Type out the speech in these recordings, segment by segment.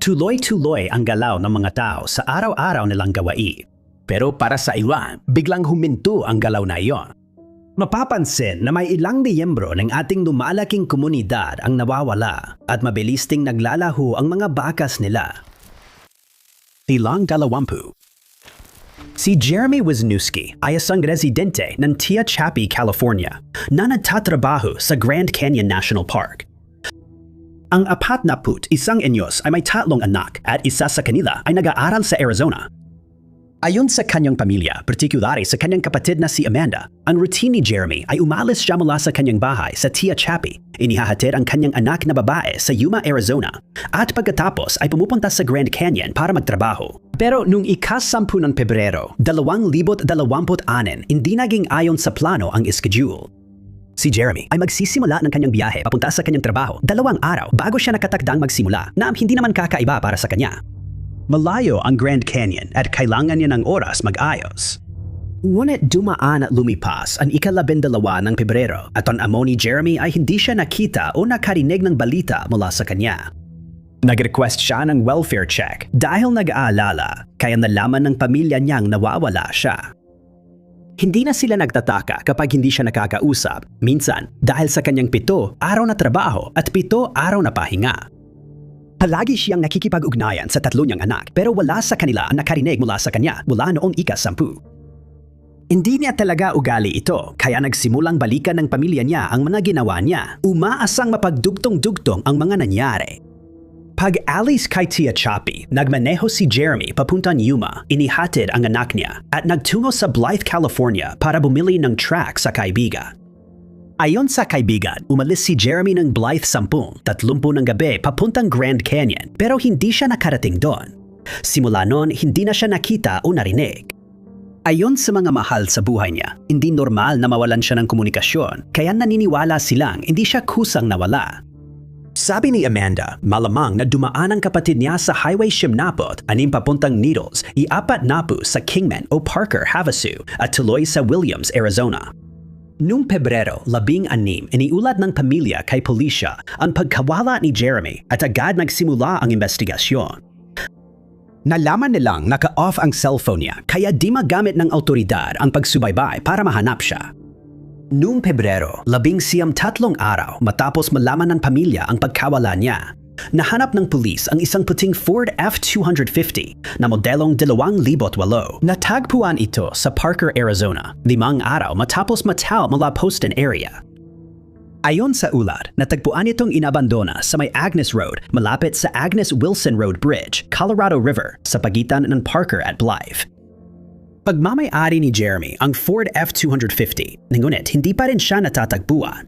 Tuloy-tuloy ang galaw ng mga tao sa araw-araw nilang gawain. Pero para sa ilan, biglang huminto ang galaw na iyon. Mapapansin na may ilang miyembro ng ating lumalaking komunidad ang nawawala at mabilis ding naglalaho ang mga bakas nila. Ilang 20. Si Jeremy Wisniewski ay isang residente ng Tehachapi, California na nagtatrabaho sa Grand Canyon National Park. Ang 41 anyos ay may 3 anak at isa sa kanila ay nag-aaral sa Arizona. Ayon sa kanyang pamilya, partikulari sa kanyang kapatid na si Amanda, ang routine ni Jeremy ay umalis siya mula sa kanyang bahay sa Tehachapi. Inihahatid ang kanyang anak na babae sa Yuma, Arizona at pagkatapos ay pumupunta sa Grand Canyon para magtrabaho. Pero nung ika-10 ng Pebrero, 2026, hindi naging ayon sa plano ang schedule. Si Jeremy ay magsisimula ng kanyang biyahe papunta sa kanyang trabaho 2 araw bago siya nakatakdang magsimula na hindi naman kakaiba para sa kanya. Malayo ang Grand Canyon at kailangan niya ng oras mag-ayos. Ngunit dumaan at lumipas ang ika-12 ng Pebrero at ang amo ni Jeremy ay hindi siya nakita o nakarinig ng balita mula sa kanya. Nag-request siya ng welfare check dahil nag-aalala kaya nalaman ng pamilya niyang nawawala siya. Hindi na sila nagtataka kapag hindi siya nakakausap, minsan dahil sa kanyang 7 araw na trabaho at 7 araw na pahinga. Palagi siyang nakikipag-ugnayan sa 3 niyang anak pero wala sa kanila ang nakarinig mula sa kanya mula noong ika-10. Hindi niya talaga ugali ito kaya nagsimulang balikan ng pamilya niya ang mga ginawa niya. Umaasang mapagdugtong-dugtong ang mga nangyari. Pag-alis kay Tehachapi, nagmaneho si Jeremy papuntang Yuma, inihatid ang anak niya at nagtungo sa Blythe, California para bumili ng track sa kaibigan. Ayon sa kaibigan, umalis si Jeremy ng Blythe 10:30 ng gabi papuntang Grand Canyon pero hindi siya nakarating doon. Simula noon, hindi na siya nakita o narinig. Ayon sa mga mahal sa buhay niya, hindi normal na mawalan siya ng komunikasyon kaya naniniwala silang hindi siya kusang nawala. Sabi ni Amanda, malamang na dumaan ang kapatid niya sa Highway 10 papuntang Needles, 4 sa Kingman o Parker, Havasu at tuloy sa Williams, Arizona. Noong Pebrero 16, iniulat ng pamilya kay pulisya ang pagkawala ni Jeremy at agad nagsimula ang investigasyon. Nalaman nilang naka-off ang cellphone niya kaya di magamit ng autoridad ang pagsubaybay para mahanap siya. Noong Pebrero 13 araw matapos malaman ng pamilya ang pagkawala niya, nahanap ng pulis ang isang puting Ford F-250 na modelong 2008. Natagpuan ito sa Parker, Arizona, 5 araw matapos mataw mula Poston area. Ayon sa ulat, natagpuan itong inabandona sa may Agnes Road malapit sa Agnes Wilson Road Bridge, Colorado River sa pagitan ng Parker at Blythe. Pagmamay-ari ni Jeremy ang Ford F-250, ngunit hindi pa rin siya natatagpuan.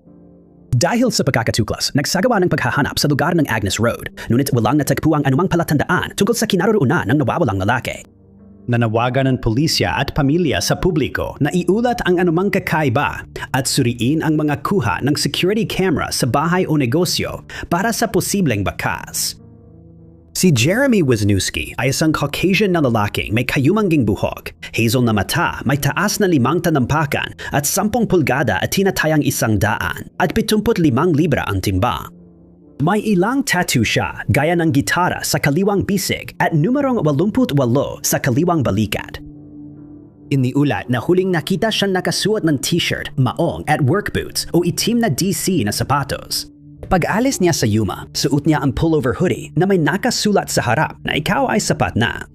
Dahil sa pagkakatuklas, nagsagawa ng paghahanap sa lugar ng Agnes Road, ngunit walang natagpuang anumang palatandaan tungkol sa kinaroroonan ng nawawalang lalaki. Nanawagan ng pulisya at pamilya sa publiko na iulat ang anumang kakaiba at suriin ang mga kuha ng security camera sa bahay o negosyo para sa posibleng bakas. Si Jeremy Wisniewski ay isang Caucasian na lalaking may kayumangging buhok, hazel na mata, may taas na 5 talampakan at 10 pulgada at tinatayang 100 at 75 libra ang timbang. May ilang tattoo siya gaya ng gitara sa kaliwang bisig at numerong 88 sa kaliwang balikat. Iniulat na huling nakita siyang nakasuot ng t-shirt, maong at work boots o itim na DC na sapatos. Pag-alis niya sa Yuma, suot niya ang pullover hoodie na may nakasulat sa harap na ikaw ay sapat na.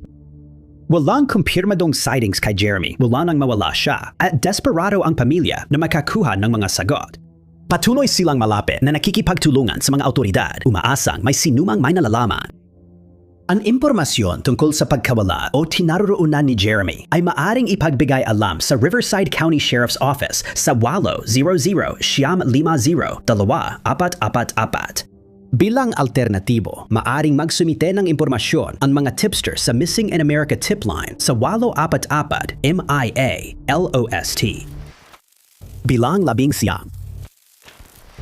Walang kumpirmadong sightings kay Jeremy mula nang mawala siya at desperado ang pamilya na makakuha ng mga sagot. Patuloy silang malapit na nakikipagtulungan sa mga autoridad, umaasang may sinumang may nalalaman. Ang impormasyon tungkol sa pagkawala o tinaroroonan ni Jeremy ay maaring ipagbigay alam sa Riverside County Sheriff's Office sa 800-950-244. Bilang alternatibo, maaring magsumite ng impormasyon ang mga tipster sa Missing in America tip line sa 844-MIA-LOST. Bilang 11.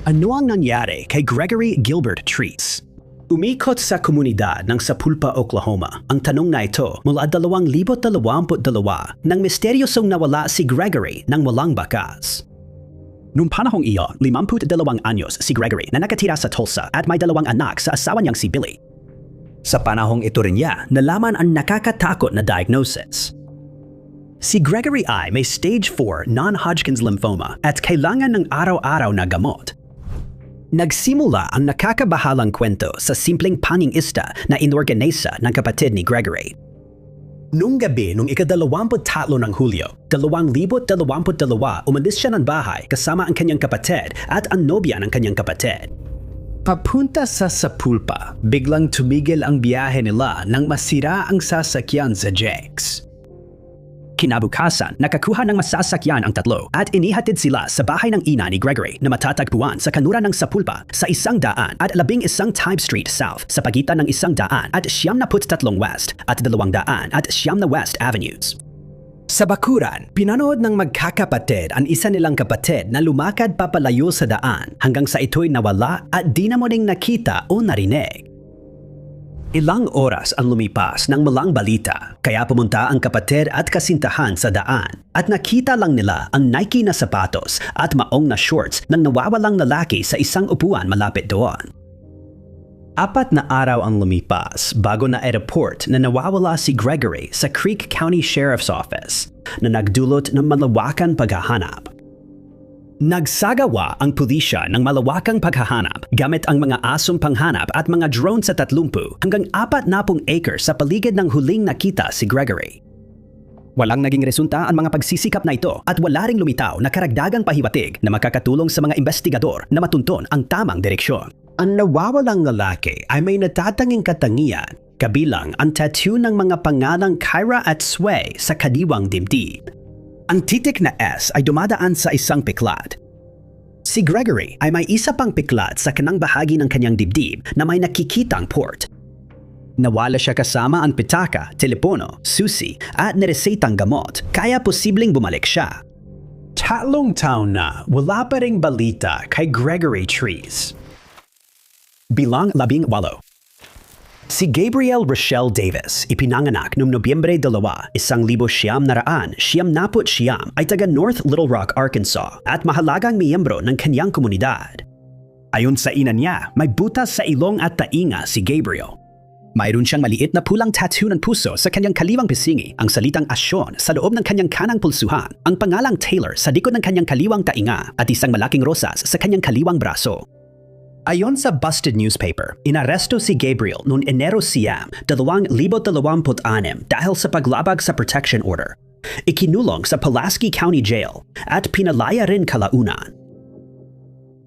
Ano ang nangyari kay Gregory Gilbert Treats? Umikot sa komunidad ng Sapulpa, Oklahoma ang tanong na ito mula 2022 nang misteryosong nawala si Gregory nang walang bakas. Noong panahong iyo, 52 anyos si Gregory na nakatira sa Tulsa at may 2 anak sa asawa niyang si Billy. Sa panahong ito rin niya, nalaman ang nakakatakot na diagnosis. Si Gregory ay may stage 4 non-Hodgkin's lymphoma at kailangan ng araw-araw na gamot. Nagsimula ang nakakabahalang kwento sa simpleng pangingista na inorganisa ng kapatid ni Gregory. Noong gabi noong ika-23 ng Hulyo, 2022, umalis siya ng bahay kasama ang kanyang kapatid at ang nobya ng kanyang kapatid. Papunta sa Sapulpa, biglang tumigil ang biyahe nila nang masira ang sasakyan sa Jex. Kinabukasan, nakakuha ng masasakyan ang tatlo at inihatid sila sa bahay ng ina ni Gregory na matatagpuan sa kanura ng Sapulpa sa 100 at 11 Type Street South sa pagitan ng 100 at 73 West at 200 at 9 West Avenues. Sa bakuran, pinanood ng magkakapatid ang isa nilang kapatid na lumakad papalayo sa daan hanggang sa ito'y nawala at di na muling nakita o narinig. Ilang oras ang lumipas nang malang balita, kaya pumunta ang kapatid at kasintahan sa daan at nakita lang nila ang Nike na sapatos at maong na shorts ng nawawalang lalaki sa isang upuan malapit doon. 4 na araw ang lumipas bago na i-report na nawawala si Gregory sa Creek County Sheriff's Office na nagdulot ng malawakan paghahanap. Nagsagawa ang pulisya ng malawakang paghahanap gamit ang mga asong panghanap at mga drone sa 30 hanggang 40 acres sa paligid ng huling nakita si Gregory. Walang naging resulta ang mga pagsisikap na ito at wala ring lumitaw na karagdagang pahiwatig na makakatulong sa mga investigador na matunton ang tamang direksyon. Ang nawawalang lalaki ay may natatanging katangian, kabilang ang tattoo ng mga pangalang Kyra at Sway sa kaliwang dibdib. Ang titik na S ay dumadaan sa isang piklat. Si Gregory ay may isa pang piklat sa kanang bahagi ng kanyang dibdib na may nakikitang port. Nawala siya kasama ang pitaka, telepono, susi at niresetang gamot, kaya posibleng bumalik siya. 3 taon na wala pa ring balita kay Gregory Trees. Bilang 18. Si Gabriel Rochelle Davis, ipinanganak noong Nobyembre 2, 1979, ay taga North Little Rock, Arkansas at mahalagang miyembro ng kanyang komunidad. Ayon sa ina niya, may butas sa ilong at tainga si Gabriel. Mayroon siyang maliit na pulang tattoo ng puso sa kanyang kaliwang pisingi, ang salitang asyon sa loob ng kanyang kanang pulsuhan, ang pangalang Taylor sa likod ng kanyang kaliwang tainga at isang malaking rosas sa kanyang kaliwang braso. Ayon sa Busted Newspaper, inaresto si Gabriel noong Enero 2026 dahil sa paglabag sa protection order. Ikinulong sa Pulaski County Jail at pinalaya rin kalaunan.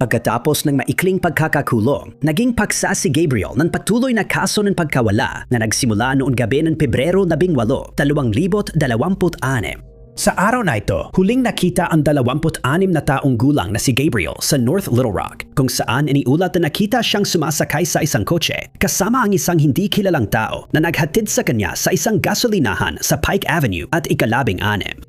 Pagkatapos ng maikling pagkakakulong, naging paksa si Gabriel ng patuloy na kaso ng pagkawala na nagsimula noong gabi ng Pebrero 18, 2026. Sa araw na ito, huling nakita ang 26 na taong gulang na si Gabriel sa North Little Rock, kung saan iniulat na nakita siyang sumasakay sa isang kotse kasama ang isang hindi kilalang tao na naghatid sa kanya sa isang gasolinahan sa Pike Avenue at ika-16.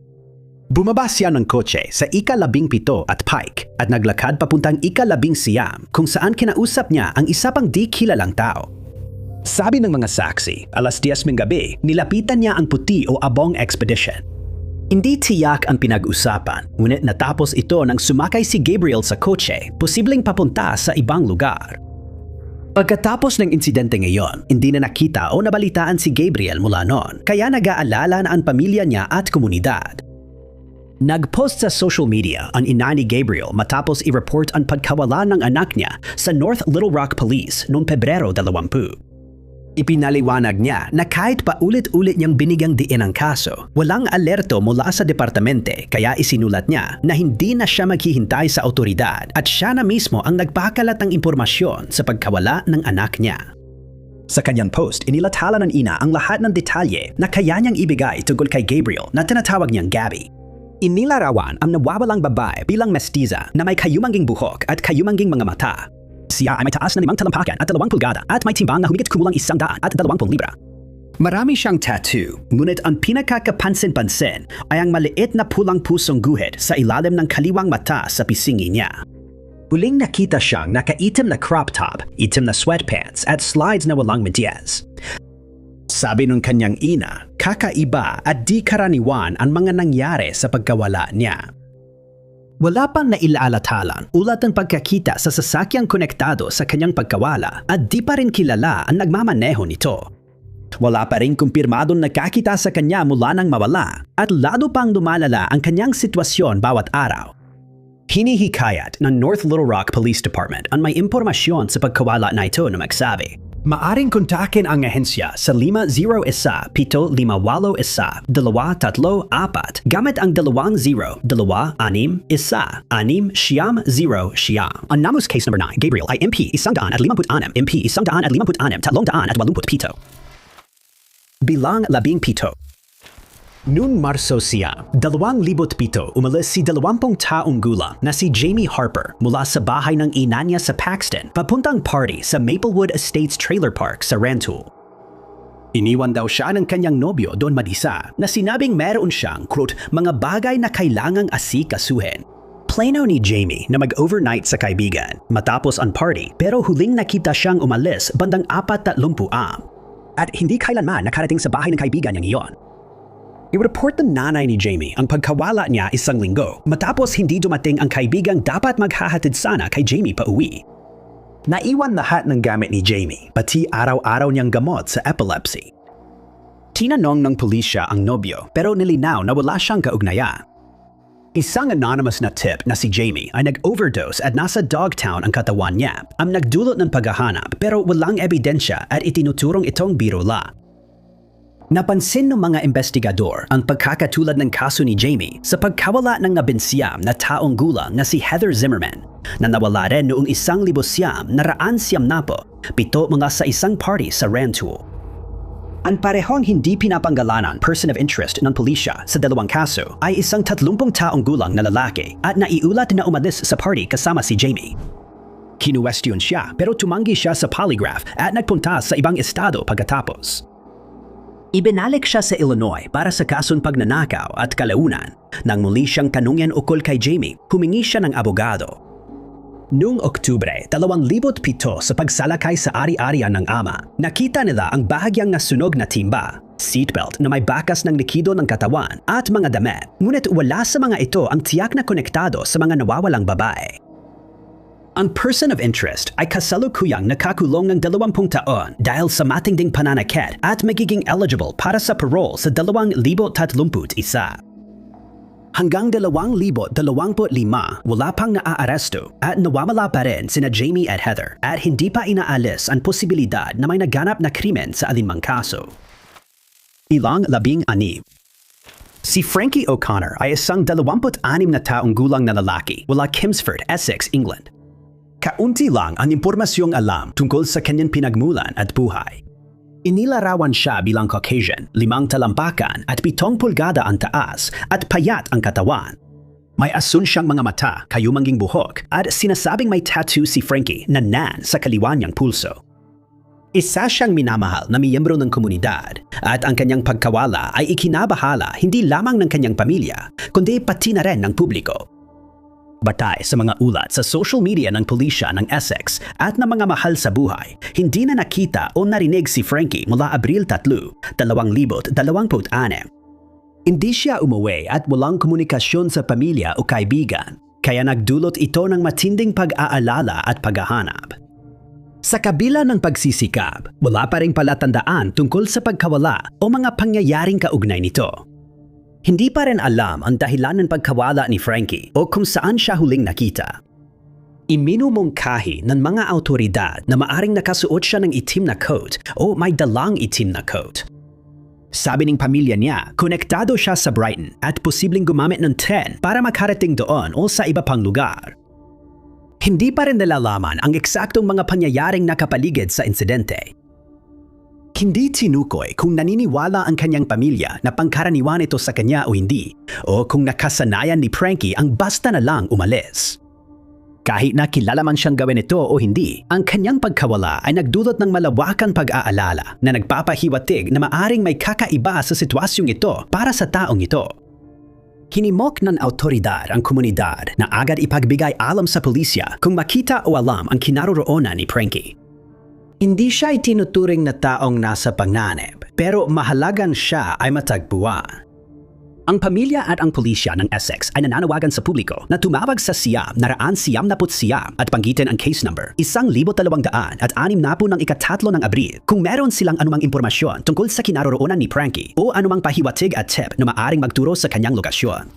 Bumaba siya ng kotse sa ika-17 at Pike at naglakad papuntang ika-19 kung saan kinausap niya ang isa pang di kilalang tao. Sabi ng mga saksi, alas 10 ng gabi, nilapitan niya ang puti o abong expedition. Hindi tiyak ang pinag-usapan, ngunit natapos ito nang sumakay si Gabriel sa kotse, posibleng papunta sa ibang lugar. Pagkatapos ng insidente ngayon, hindi na nakita o nabalitaan si Gabriel mula noon, kaya nag-aalala na ang pamilya niya at komunidad. Nag-post sa social media ang ina ni Gabriel matapos i-report ang pagkawala ng anak niya sa North Little Rock Police noong Pebrero 20. Ipinaliwanag niya na kahit pa ulit-ulit niyang binigyang diin ang kaso, walang alerto mula sa departamente kaya isinulat niya na hindi na siya maghihintay sa otoridad at siya na mismo ang nagpakalat ng impormasyon sa pagkawala ng anak niya. Sa kanyang post, inilathala ng ina ang lahat ng detalye na kaya niyang ibigay tungkol kay Gabriel na tinatawag niyang Gabby. Inilarawan ang nawawalang babae bilang mestiza na may kayumanging buhok at kayumanging mga mata. Siya ay may taas na 5 talampakan at 2 pulgada at may timbang na humigit kumulang 120 libra. Marami siyang tattoo, ngunit ang pinakakapansin-pansin ay ang maliit na pulang pusong guhit sa ilalim ng kaliwang mata sa pisingi niya. Huling nakita siyang nakaitim na crop top, itim na sweatpants at slides na walang medyas. Sabi ng kanyang ina, kakaiba at di karaniwan ang mga nangyari sa pagkawala niya. Wala pang nailaalatalan ulat ng pagkakita sa sasakyang konektado sa kanyang pagkawala at di pa rin kilala ang nagmamaneho nito. Wala pa rin kumpirmadong nakakita sa kanya mula nang mawala at lalo pang lumalala ang kanyang sitwasyon bawat araw. Hinihikayat ng North Little Rock Police Department ang may impormasyon sa pagkawala na ito na magsabi. Maaring kontakin ang ahensya sa 501-758-1-234 gamit ang 20-26-6-0. Ang Namus Case Number 9, Gabriel ay MP 156, MP 156, 387. Bilang 17. Noong Marso 2007, umalis si 20 taong gulang na si Jamie Harper mula sa bahay ng ina niya sa Paxton papuntang party sa Maplewood Estates Trailer Park sa Rantoul. Iniwan daw siya ng kanyang nobyo doon mag-isa na sinabing meron siyang, quote, mga bagay na kailangang asikasuhin. Plano ni Jamie na mag-overnight sa kaibigan matapos ang party pero huling nakita siyang umalis bandang 4:30 at hindi kailanman nakarating sa bahay ng kaibigan niyang iyon. I-report ng nanay ni Jamie ang pagkawala niya 1 linggo matapos hindi dumating ang kaibigang dapat maghahatid sana kay Jamie pa uwi. Naiwan lahat ng gamit ni Jamie, pati araw-araw niyang gamot sa epilepsy. Tinanong ng pulisya ang nobyo pero nilinaw na wala siyang kaugnayan. Isang anonymous na tip na si Jamie ay nag-overdose at nasa Dogtown ang katawan niya ang nagdulot ng paghahanap pero walang ebidensya at itinuturong itong biro lang. Napansin ng mga investigador ang pagkakatulad ng kaso ni Jamie sa pagkawala ng nabinsiyam na taong gulang na si Heather Zimmerman na nawala rin noong 1997 mga sa isang party sa Rantoul. Ang parehong hindi pinapanggalanan person of interest ng pulisya sa dalawang kaso ay isang 30 taong gulang na lalaki at naiulat na umalis sa party kasama si Jamie. Kinuwestiyon siya pero tumanggi siya sa polygraph at nagpunta sa ibang estado pagkatapos. Ibinalik siya sa Illinois para sa kasong pagnanakaw at kalaunan. Nang muli siyang tanungin ukol kay Jamie, humingi siya ng abogado. Noong Oktubre 2007 sa pagsalakay sa ari-arian ng ama, nakita nila ang bahagyang nasunog na timba, seatbelt na may bakas ng likido ng katawan at mga damit. Ngunit wala sa mga ito ang tiyak na konektado sa mga nawawalang babae. Ang person of interest ay kasalukuyang nakakulong ng 20 taon dahil sa matinding pananakit at magiging eligible para sa parole sa 2031. Hanggang 2025, wala pang naaaresto at nawawala pa rin sina Jamie at Heather at hindi pa inaalis ang posibilidad na may naganap na krimen sa alinmang kaso. Ilang 16. Si Frankie O'Connor ay isang 26 na taong gulang na lalaki mula Kingsford, Essex, England. Kaunti lang ang impormasyong alam tungkol sa kanyang pinagmulan at buhay. Inilarawan siya bilang Caucasian, 5 talampakan at 7 pulgada ang taas at payat ang katawan. May asun siyang mga mata, kayumanging buhok at sinasabing may tattoo si Frankie na nan sa kaliwa niyang pulso. Isa siyang minamahal na miyembro ng komunidad at ang kanyang pagkawala ay ikinabahala hindi lamang ng kanyang pamilya kundi pati na rin ng publiko. Batay sa mga ulat sa social media ng pulisya ng Essex at ng mga mahal sa buhay, hindi na nakita o narinig si Frankie mula Abril 3, 2026. Hindi siya umuwi at walang komunikasyon sa pamilya o kaibigan, kaya nagdulot ito ng matinding pag-aalala at paghahanap. Sa kabila ng pagsisikap, wala pa ring palatandaan tungkol sa pagkawala o mga pangyayaring kaugnay nito. Hindi pa rin alam ang dahilan ng pagkawala ni Frankie o kung saan siya huling nakita. Iminumungkahi ng mga awtoridad na maaring nakasuot siya ng itim na coat o may dalang itim na coat. Sabi ng pamilya niya, konektado siya sa Brighton at posibleng gumamit ng tren para makarating doon o sa iba pang lugar. Hindi pa rin nalalaman ang eksaktong mga pangyayaring nakapaligid sa insidente. Hindi tinukoy kung naniniwala ang kanyang pamilya na pangkaraniwan ito sa kanya o hindi, o kung nakasanayan ni Frankie ang basta na lang umalis. Kahit na kilala man siyang gawin ito o hindi, ang kanyang pagkawala ay nagdulot ng malawakang pag-aalala na nagpapahiwatig na maaring may kakaiba sa sitwasyong ito para sa taong ito. Hinimok ng awtoridad ang komunidad na agad ipagbigay alam sa pulisya kung makita o alam ang kinaroroonan ni Frankie. Hindi siya itinuturing na taong nasa panganib, pero mahalagang siya ay matagpuan. Ang pamilya at ang pulisya ng Essex ay nananawagan sa publiko na tumawag sa siyam na raan siyam naput siyam at banggitin ang case number 1,200 at 6 na po ng ikatatlo ng Abril kung meron silang anumang impormasyon tungkol sa kinaroroonan ni Frankie o anumang pahiwatig at tip na maaring magturo sa kanyang lokasyon.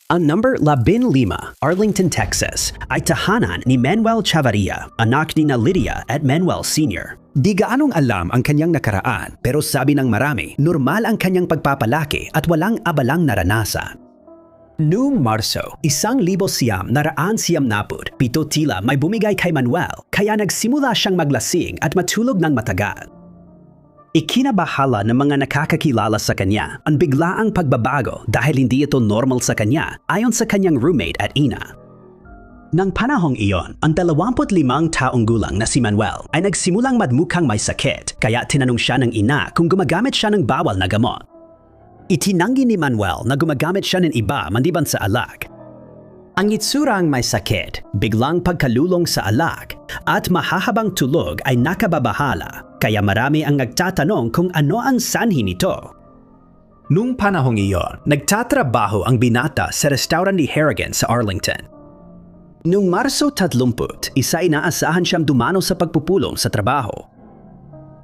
Ang number 15, Arlington, Texas, ay tahanan ni Manuel Chavarria, anak ni na Lydia at Manuel Sr. Di gaanong alam ang kanyang nakaraan pero sabi ng marami, normal ang kanyang pagpapalaki at walang abalang naranasan. Noong Marso, 1,900 pito tila may bumigay kay Manuel kaya nagsimula siyang maglasing at matulog ng matagal. Ikinabahala ng mga nakakakilala sa kanya ang biglaang pagbabago dahil hindi ito normal sa kanya ayon sa kanyang roommate at ina. Nang panahong iyon, ang 25 taong gulang na si Manuel ay nagsimulang madmukhang may sakit kaya tinanong siya ng ina kung gumagamit siya ng bawal na gamot. Itinanggi ni Manuel na gumagamit siya ng iba maliban sa alak. Ang itsurang may sakit, biglang pagkalulong sa alak, at mahahabang tulog ay nakababahala, kaya marami ang nagtatanong kung ano ang sanhi nito. Nung panahong iyon, nagtatrabaho ang binata sa restaurant ni Harrigan sa Arlington. Noong Marso 30, inaasahan siyang dumano sa pagpupulong sa trabaho.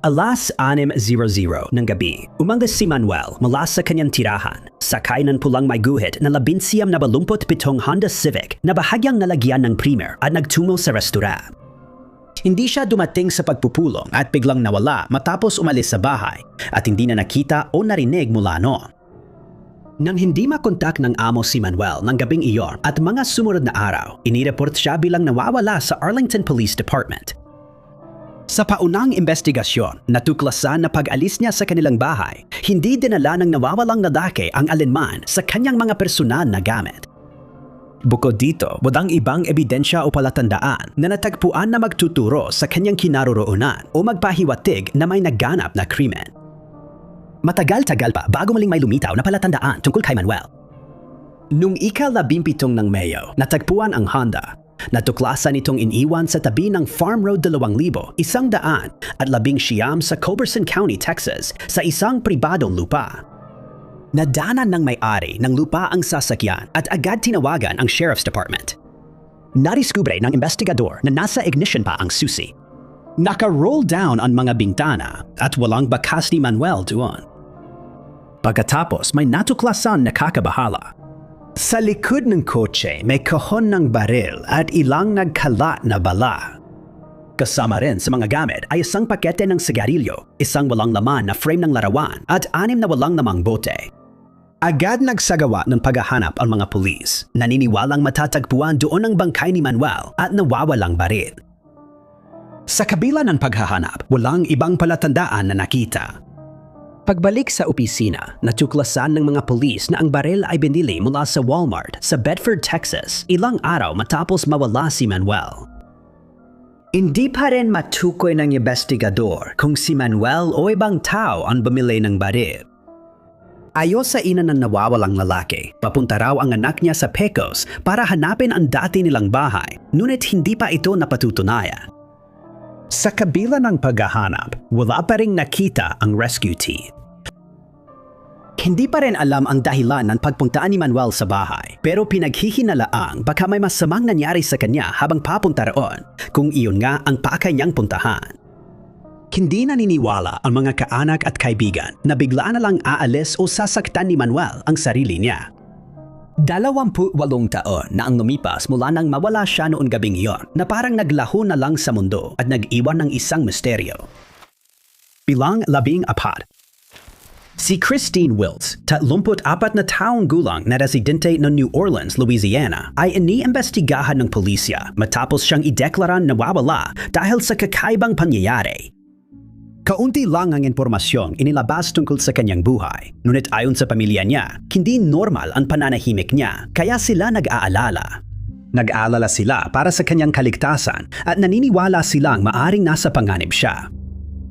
Alas 6:00 ng gabi, umangas si Manuel mula sa kanyang tirahan, sakay ng pulang may guhit na 19 na 27 Honda Civic na bahagyang nalagyan ng primer at nagtungo sa restaurant. Hindi siya dumating sa pagpupulong at biglang nawala matapos umalis sa bahay at hindi na nakita o narinig mula noon. Nang hindi makontak ng amo si Manuel ng gabing iyon at mga sumunod na araw, inireport siya bilang nawawala sa Arlington Police Department. Sa paunang investigasyon, natuklasan na pag-alis niya sa kanilang bahay, hindi dinala ng nawawalang lalaki ang alinman sa kanyang mga personal na gamit. Bukod dito, walang ibang ebidensya o palatandaan na natagpuan na magtuturo sa kanyang kinaroroonan o magpahiwatig na may nagganap na krimen. Matagal-tagal pa bago muling may lumitaw na palatandaan tungkol kay Manuel. Noong ika-17 ng Mayo, natagpuan ang Honda. Natuklasan itong iniwan sa tabi ng Farm Road 2,100 at 19 sa Culberson County, Texas sa isang pribadong lupa. Nadanan ng may-ari ng lupa ang sasakyan at agad tinawagan ang Sheriff's Department. Nariskubre ng investigador na nasa ignition pa ang susi. Naka-roll down ang mga bintana at walang bakas ni Manuel doon. Pagkatapos may natuklasan na kakabahala. Sa likod ng kotse may kahon ng baril at ilang nagkalat na bala. Kasama rin sa mga gamit ay isang pakete ng sigarilyo, isang walang laman na frame ng larawan at 6 na walang lamang bote. Agad nagsagawa ng paghahanap ang mga pulis. Naniniwalang matatagpuan doon ang bangkay ni Manuel at nawawalang baril. Sa kabila ng paghahanap, walang ibang palatandaan na nakita. Pagbalik sa opisina, natuklasan ng mga pulis na ang baril ay binili mula sa Walmart sa Bedford, Texas, ilang araw matapos mawala si Manuel. Hindi pa rin matukoy ng investigador kung si Manuel o ibang tao ang bumili ng baril. Ayon sa ina ng nawawalang lalaki, papunta raw ang anak niya sa Pecos para hanapin ang dati nilang bahay, ngunit hindi pa ito napatutunayan. Sa kabila ng paghahanap, wala pa ring nakita ang rescue team. Hindi pa rin alam ang dahilan ng pagpuntaan ni Manuel sa bahay, pero pinaghihinalaang baka may masamang nangyari sa kanya habang papunta roon, kung iyon nga ang pakay niyang puntahan. Hindi naniniwala ang mga kaanak at kaibigan na bigla na lang aalis o sasaktan ni Manuel ang sarili niya. 28 taon na ang lumipas mula nang mawala siya noong gabing iyon na parang naglaho na lang sa mundo at nag-iwan ng isang misteryo. Bilang 14. Si Christine Wiltz, 34 na taong gulang na residente ng New Orleans, Louisiana, ay iniimbestigahan ng pulisya matapos siyang ideklaran na nawawala dahil sa kakaibang pangyayari. Kaunti lang ang impormasyon inilabas tungkol sa kanyang buhay, ngunit ayon sa pamilya niya, hindi normal ang pananahimik niya kaya sila nag-aalala. Nag-aalala sila para sa kanyang kaligtasan at naniniwala silang maaring nasa panganib siya.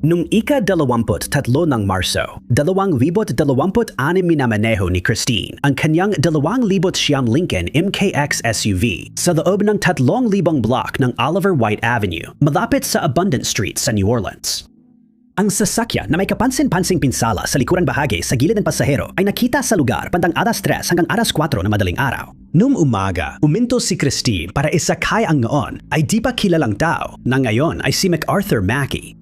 Nung ika-23 ng Marso, 2026 minamaneho ni Christine ang kanyang 2,000 Lincoln MKX SUV sa loob ng 3,000 block ng Oliver White Avenue malapit sa Abundant Street sa New Orleans. Ang sasakyan na may kapansin-pansing pinsala sa likurang bahagi sa gilid ng pasahero ay nakita sa lugar bandang alas 3 hanggang alas 4 na madaling araw. Noong umaga, uminto si Christine para isakay ang noon ay di pa kilalang tao na ngayon ay si MacArthur Mackey.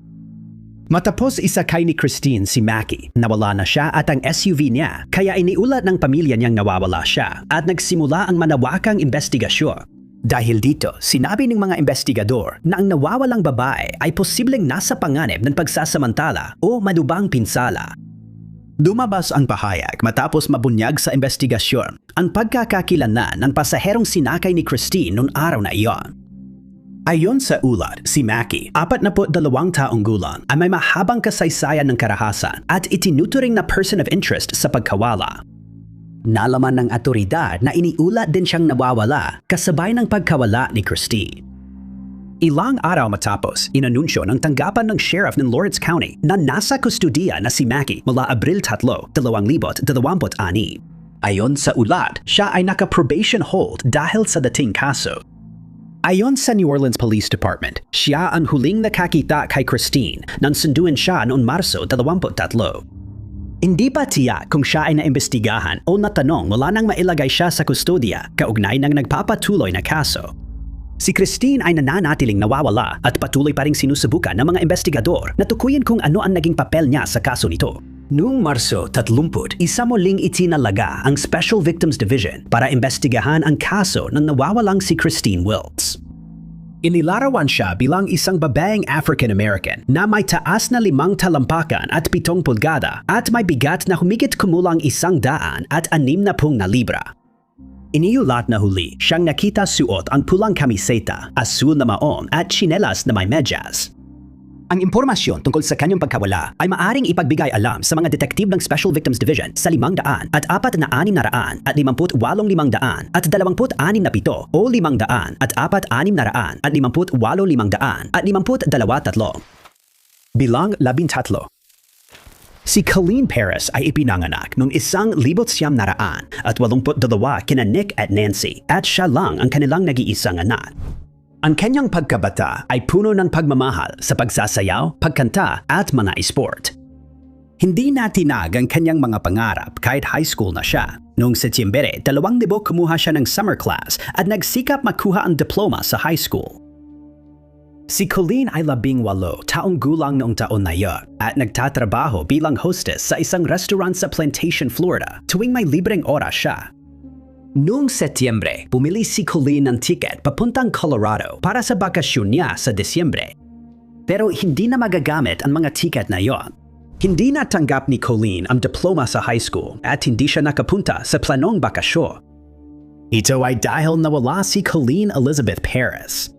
Matapos isakay ni Christine si Mackey, nawala na siya at ang SUV niya kaya iniulat ng pamilya niyang nawawala siya at nagsimula ang manawakang investigasyon. Dahil dito, sinabi ng mga investigador na ang nawawalang babae ay posibleng nasa panganib ng pagsasamantala o madubang pinsala. Lumabas ang pahayag matapos mabunyag sa investigasyon ang pagkakakilanlan ng pasaherong sinakay ni Christine noong araw na iyon. Ayon sa ulat, si Mackey, 42 taong gulang, ay may mahabang kasaysayan ng karahasan at itinuturing na person of interest sa pagkawala. Nalaman ng atoridad na iniulat din siyang nawawala kasabay ng pagkawala ni Christine. Ilang araw matapos, inanunsyo ng tanggapan ng sheriff ng Lawrence County na nasa kustudiya na si Mackey mula Abril 3, 2026. Ayon sa ulat, siya ay naka-probation hold dahil sa dating kaso. Ayon sa New Orleans Police Department, siya ang huling nakakita kay Christine nang sunduin siya noong Marso 23. Hindi pa tiyak kung siya ay naimbestigahan o natanong mula nang mailagay siya sa kustodiya kaugnay ng nagpapatuloy na kaso. Si Christine ay nananatiling nawawala at patuloy pa ring sinusubukan ng mga investigador na tukuyin kung ano ang naging papel niya sa kaso nito. Noong Marso 30, isa muling itinalaga ang Special Victims Division para imbestigahan ang kaso ng nawawalang si Christine Wiltz. Inilarawan siya bilang isang babaeng African-American na may taas na 5 talampakan at 7 pulgada at may bigat na humigit kumulang 160 na libra. Iniulat na huli siyang nakita suot ang pulang kamiseta, asul na maong at tsinelas na may medyas. Ang impormasyon tungkol sa kanyang pagkawala ay maaring ipagbigay alam sa mga detektib ng Special Victims Division sa 500 at 4,600 at 58,500 at 26 na 7 o 500 at 4,600 at 58,500 at 52,3. Bilang 13. Si Colleen Perez ay ipinanganak noong 1982 kina Nick at Nancy at siya lang ang kanilang nag-iisang anak. Ang kanyang pagkabata ay puno ng pagmamahal sa pagsasayaw, pagkanta at mga esport. Hindi natinag ang kanyang mga pangarap kahit high school na siya. Noong Setyembre 2000 kumuha siya ng summer class at nagsikap makuha ang diploma sa high school. Si Colleen ay 18 taong gulang noong taon na iyon at nagtatrabaho bilang hostess sa isang restaurant sa Plantation, Florida tuwing may libreng oras siya. Noong Setyembre, bumili si Colleen ng ticket papuntang Colorado para sa bakasyon niya sa Desyembre. Pero hindi na magagamit ang mga ticket na iyon. Hindi natanggap ni Colleen ang diploma sa high school at hindi siya nakapunta sa planong bakasyon. Ito ay dahil nawala si Colleen Elizabeth Perez.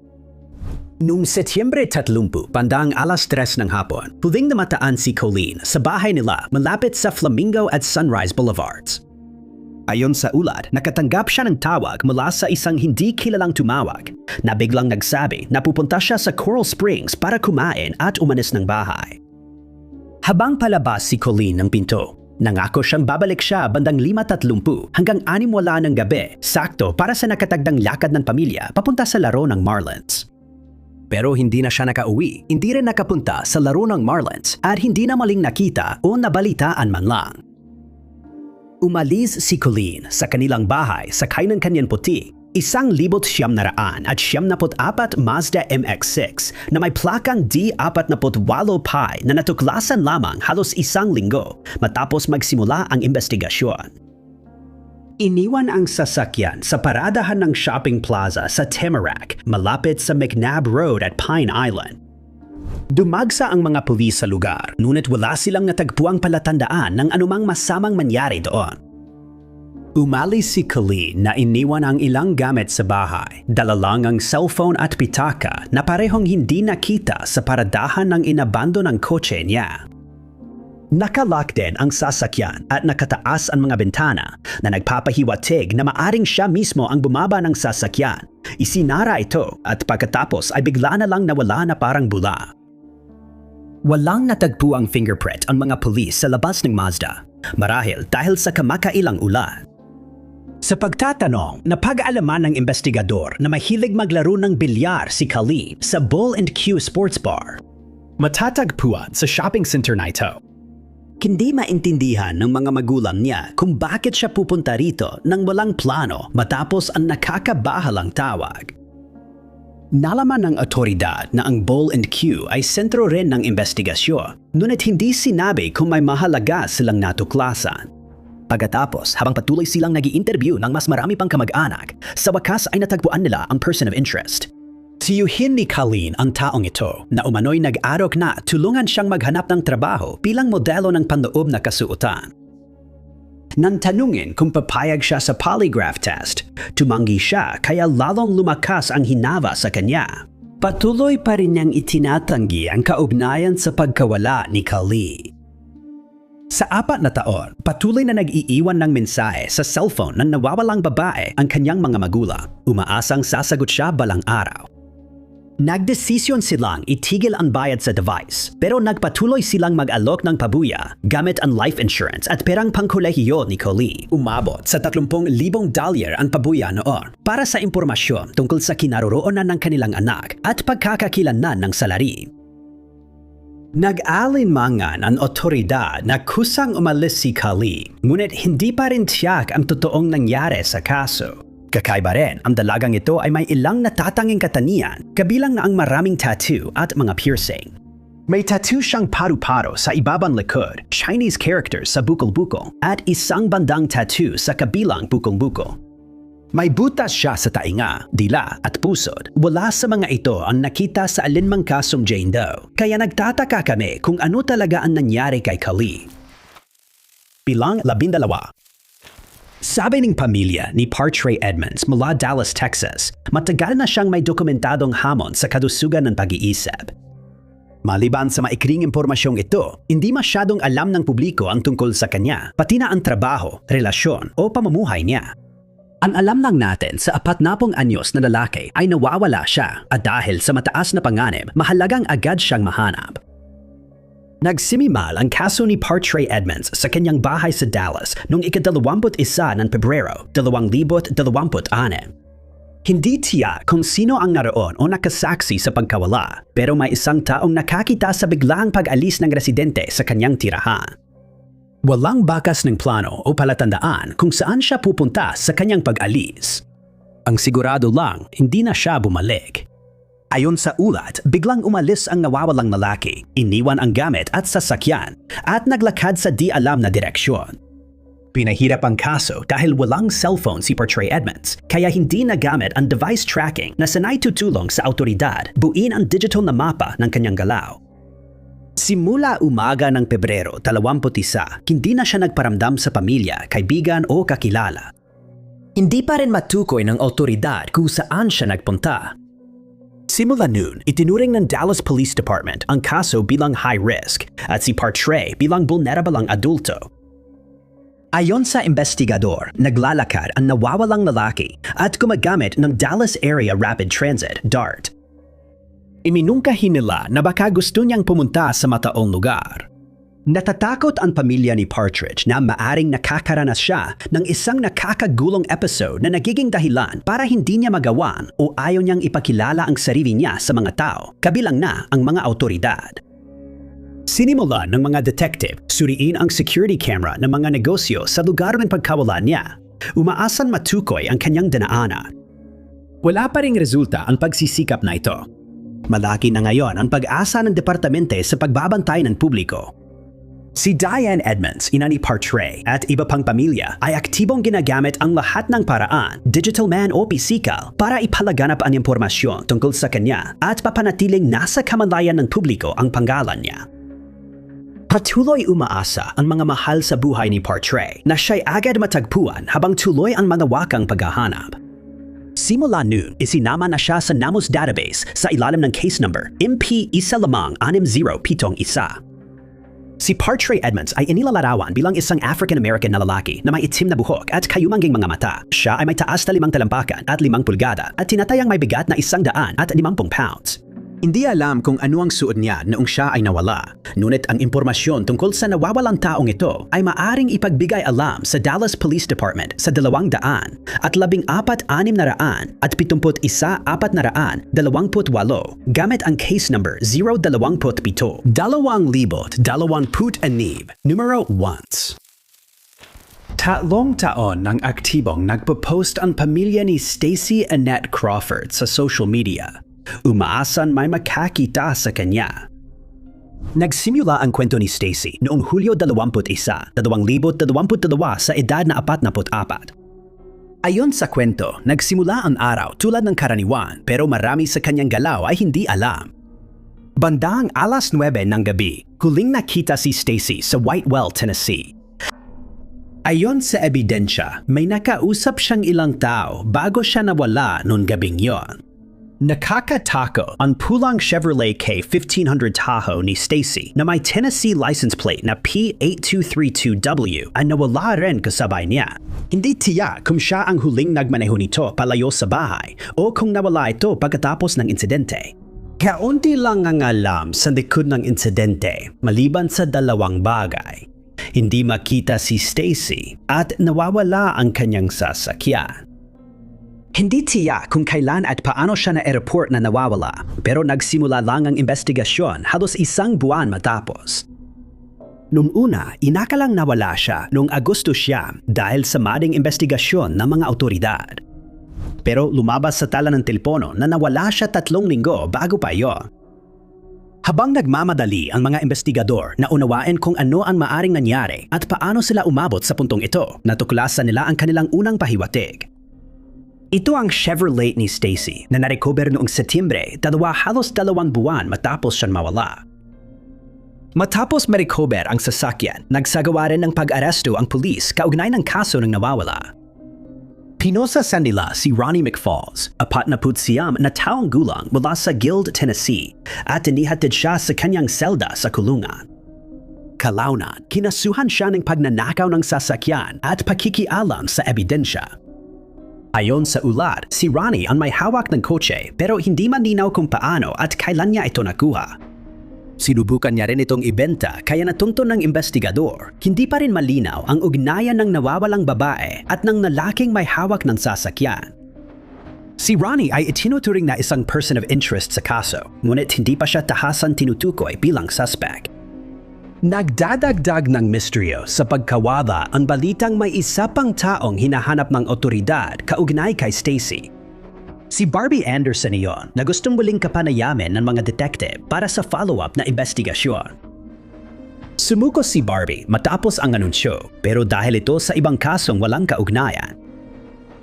Noong Setyembre 30, bandang alas 3 ng hapon, huling namataan si Colleen sa bahay nila malapit sa Flamingo at Sunrise Boulevards. Ayon sa ulat, nakatanggap siya ng tawag mula sa isang hindi kilalang tumawag na biglang nagsabi na pupunta siya sa Coral Springs para kumain at umalis ng bahay. Habang palabas si Colleen ng pinto, nangako siyang babalik siya bandang 5:30 hanggang 6:00 ng gabi, sakto para sa nakatagdang lakad ng pamilya papunta sa laro ng Marlins. Pero hindi na siya nakauwi, hindi rin nakapunta sa laro ng Marlins at hindi na maling nakita o nabalitaan man lang. Umalis si Colleen sa kanilang bahay sakay ng kanyang puti, 1,974 Mazda MX-6 na may plakang D48 Pi na natuklasan lamang halos 1 linggo matapos magsimula ang investigasyon. Iniwan ang sasakyan sa paradahan ng shopping plaza sa Tamarack, malapit sa McNabb Road at Pine Island. Dumagsa ang mga pulis sa lugar, ngunit wala silang natagpuang palatandaan ng anumang masamang mangyari doon. Umalis si Colleen na iniwan ang ilang gamit sa bahay, dala lang ang cellphone at pitaka na parehong hindi nakita sa paradahan ng inabando ng kotse niya. Nakalock din ang sasakyan at nakataas ang mga bintana na nagpapahiwatig na maaring siya mismo ang bumaba ng sasakyan. Isinara ito at pagkatapos ay bigla na lang nawala na parang bula. Walang natagpuang fingerprint ang mga pulis sa labas ng Mazda, marahil dahil sa kamakailang ulan. Sa pagtatanong, napag-alaman ng investigador na mahilig maglaro ng bilyar si Colleen sa Bull and Q Sports Bar. Matatagpuan sa shopping center na ito. Hindi maintindihan ng mga magulang niya kung bakit siya pupunta rito nang walang plano matapos ang nakakabahalang tawag. Nalaman ng otoridad na ang Bowl and Q ay sentro rin ng investigasyon, ngunit hindi sinabi kung may mahalaga silang natuklasan. Pagkatapos, habang patuloy silang nag-i-interview ng mas marami pang kamag-anak, sa wakas ay natagpuan nila ang person of interest. Tiyuhin ni Colleen ang taong ito na umano'y nag-arok na tulungan siyang maghanap ng trabaho bilang modelo ng panloob na kasuotan. Nang tanungin kung papayag siya sa polygraph test, tumanggi siya kaya lalong lumakas ang hinava sa kanya. Patuloy pa rin niyang itinatanggi ang kaugnayan sa pagkawala ni Colleen. Sa 4 na taon, patuloy na nag-iiwan ng mensahe sa cellphone ng nawawalang babae ang kanyang mga magulang. Umaasang sasagot siya balang araw. Nagdesisyon silang itigil ang bayad sa device, pero nagpatuloy silang mag-alok ng pabuya gamit ang life insurance at perang pangkolehiyo ni Colleen. Umabot sa 30,000 dolyar ang pabuya noon para sa impormasyon tungkol sa kinaroroonan ng kanilang anak at pagkakakilanlan ng salari. Nag-alinmangan ang otoridad na kusang umalis si Colleen, ngunit hindi pa rin tiyak ang totoong nangyari sa kaso. Kakaiba rin, ang dalagang ito ay may ilang natatanging katangian, kabilang na ang maraming tattoo at mga piercing. May tattoo siyang paru-paro sa ibabang likod, Chinese characters sa bukol-bukol, at isang bandang tattoo sa kabilang bukol-bukol. May butas siya sa tainga, dila at pusod. Wala sa mga ito ang nakita sa alinmang kasong Jane Doe, kaya nagtataka kami kung ano talaga ang nangyari kay Colleen. Bilang 12. Sabi ng pamilya ni Partrey Edmonds mula Dallas, Texas, matagal na siyang may dokumentadong hamon sa kalusugan ng pag-iisip. Maliban sa maikling impormasyong ito, hindi masyadong alam ng publiko ang tungkol sa kanya, pati na ang trabaho, relasyon o pamumuhay niya. Ang alam lang natin sa 40 anyos na lalaki ay nawawala siya at dahil sa mataas na panganib, mahalagang agad siyang mahanap. Nagsimimal ang kaso ni Partrey Edmonds sa kanyang bahay sa Dallas noong ika-21 ng Pebrero, 2026. Hindi tiyak kung sino ang naroon o nakasaksi sa pagkawala, pero may isang taong nakakita sa biglaang pag-alis ng residente sa kanyang tirahan. Walang bakas ng plano o palatandaan kung saan siya pupunta sa kanyang pag-alis. Ang sigurado lang, hindi na siya bumalik. Ayon sa ulat, biglang umalis ang nawawalang lalaki, iniwan ang gamit at sasakyan, at naglakad sa di alam na direksyon. Pinahirap ang kaso dahil walang cellphone si Partrey Edmonds, kaya hindi nagamit ang device tracking na sanay tutulong sa autoridad buuin ang digital na mapa ng kanyang galaw. Simula umaga ng Pebrero 21, hindi na siya nagparamdam sa pamilya, kaibigan o kakilala. Hindi pa rin matukoy ng autoridad kung saan siya nagpunta. Simula noon, itinuring ng Dallas Police Department ang kaso bilang high risk at si Partrey bilang vulnerable ang adulto. Ayon sa investigador, naglalakad ang nawawalang lalaki at gumagamit ng Dallas Area Rapid Transit, DART. Iminungkahi nila na baka gusto niyang pumunta sa mataong lugar. Natatakot ang pamilya ni Partridge na maaring nakakaranas siya ng isang nakakagulong episode na nagiging dahilan para hindi niya magawan o ayaw niyang ipakilala ang sarili niya sa mga tao, kabilang na ang mga autoridad. Sinimulan ng mga detective suriin ang security camera ng mga negosyo sa lugar ng pagkawala niya. Umaasan matukoy ang kanyang dinaanan. Wala pa ring resulta ang pagsisikap na ito. Malaki na ngayon ang pag-asa ng departamente sa pagbabantay ng publiko. Si Diane Edmonds, ina ni Partrey at iba pang pamilya ay aktibong ginagamit ang lahat ng paraan, digital man o pisikal, para ipalaganap ang impormasyon tungkol sa kanya at papanatiling nasa kamalayan ng publiko ang pangalan niya. Patuloy umaasa ang mga mahal sa buhay ni Partrey na siya'y agad matagpuan habang tuloy ang malawakang paghahanap. Simula noon, isinama na siya sa NAMOS database sa ilalim ng case number MP16071. Si Partrey Edmonds ay inilalarawan bilang isang African-American na lalaki na may itim na buhok at kayumangging mga mata. Siya ay may taas na 5 talampakan at 5 pulgada at tinatayang may bigat na 150 pounds. Hindi alam kung ano ang suot niya noong siya ay nawala. Ngunit ang impormasyon tungkol sa nawawalang taong ito ay maaring ipagbigay alam sa Dallas Police Department sa 200 at 14,600 at 71,428 gamit ang case number 027 2026 numero 1. Tatlong taon nang aktibong nagpo-post ang pamilya ni Stacey Annette Crawford sa social media. Umaasan may makakita sa kanya. Nagsimula ang kwento ni Stacey noong Hulyo 21, 2022 sa edad na 44. Ayon sa kwento, nagsimula ang araw tulad ng karaniwan pero marami sa kanyang galaw ay hindi alam. Bandang 9:00 ng gabi, huling nakita si Stacey sa Whitewell, Tennessee. Ayon sa ebidensya, may nakausap siyang ilang tao bago siya nawala noong gabing yon. Nakakatako ang pulang Chevrolet K1500 Tahoe ni Stacey na may Tennessee license plate na P8232W ang nawala rin kasabay niya. Hindi tiyak kung siya ang huling nagmaneho nito palayo sa bahay o kung nawala ito pagkatapos ng insidente. Kaunti lang ang alam sa likod ng insidente maliban sa dalawang bagay. Hindi makita si Stacey at nawawala ang kanyang sasakyan. Hindi tiyak kung kailan at paano siya na-report na nawawala, pero nagsimula lang ang investigasyon halos 1 buwan matapos. Noong una, inakalang nawala siya noong Agosto dahil sa mading investigasyon ng mga awtoridad. Pero lumabas sa tala ng telepono na nawala siya 3 linggo bago pa iyon. Habang nagmamadali ang mga investigador na unawain kung ano ang maaring nangyari at paano sila umabot sa puntong ito, natuklasan nila ang kanilang unang pahiwatig. Ito ang Chevrolet ni Stacey na narecover noong Setyembre, halos 2 buwan matapos siyang mawala. Matapos ma-recover ang sasakyan, nagsagawa rin ng pag-aresto ang pulis kaugnay ng kaso ng nawawala. Pinosasan nila si Ronnie McFalls, 49 na taong gulang mula sa Guild, Tennessee, at inihatid siya sa kanyang selda sa kulungan. Kalaunan, kinasuhan siya ng pagnanakaw ng sasakyan at pakikialam sa ebidensya. Ayon sa ulat, si Ronnie ang may hawak ng kotse pero hindi malinaw kung paano at kailan niya ito nakuha. Sinubukan niya rin itong ibenta kaya natuntun ng investigador, hindi pa rin malinaw ang ugnayan ng nawawalang babae at ng lalaking may hawak ng sasakyan. Si Ronnie ay itinuturing na isang person of interest sa kaso, ngunit hindi pa siya tahasan tinutukoy bilang suspect. Nagdadagdag ng misteryo sa pagkawala ang balitang may isa pang taong hinahanap ng otoridad kaugnay kay Stacey. Si Barbie Anderson iyon na gustong muling kapanayamin ng mga detective para sa follow-up na investigasyon. Sumuko si Barbie matapos ang anunsyo pero dahil ito sa ibang kasong walang kaugnayan.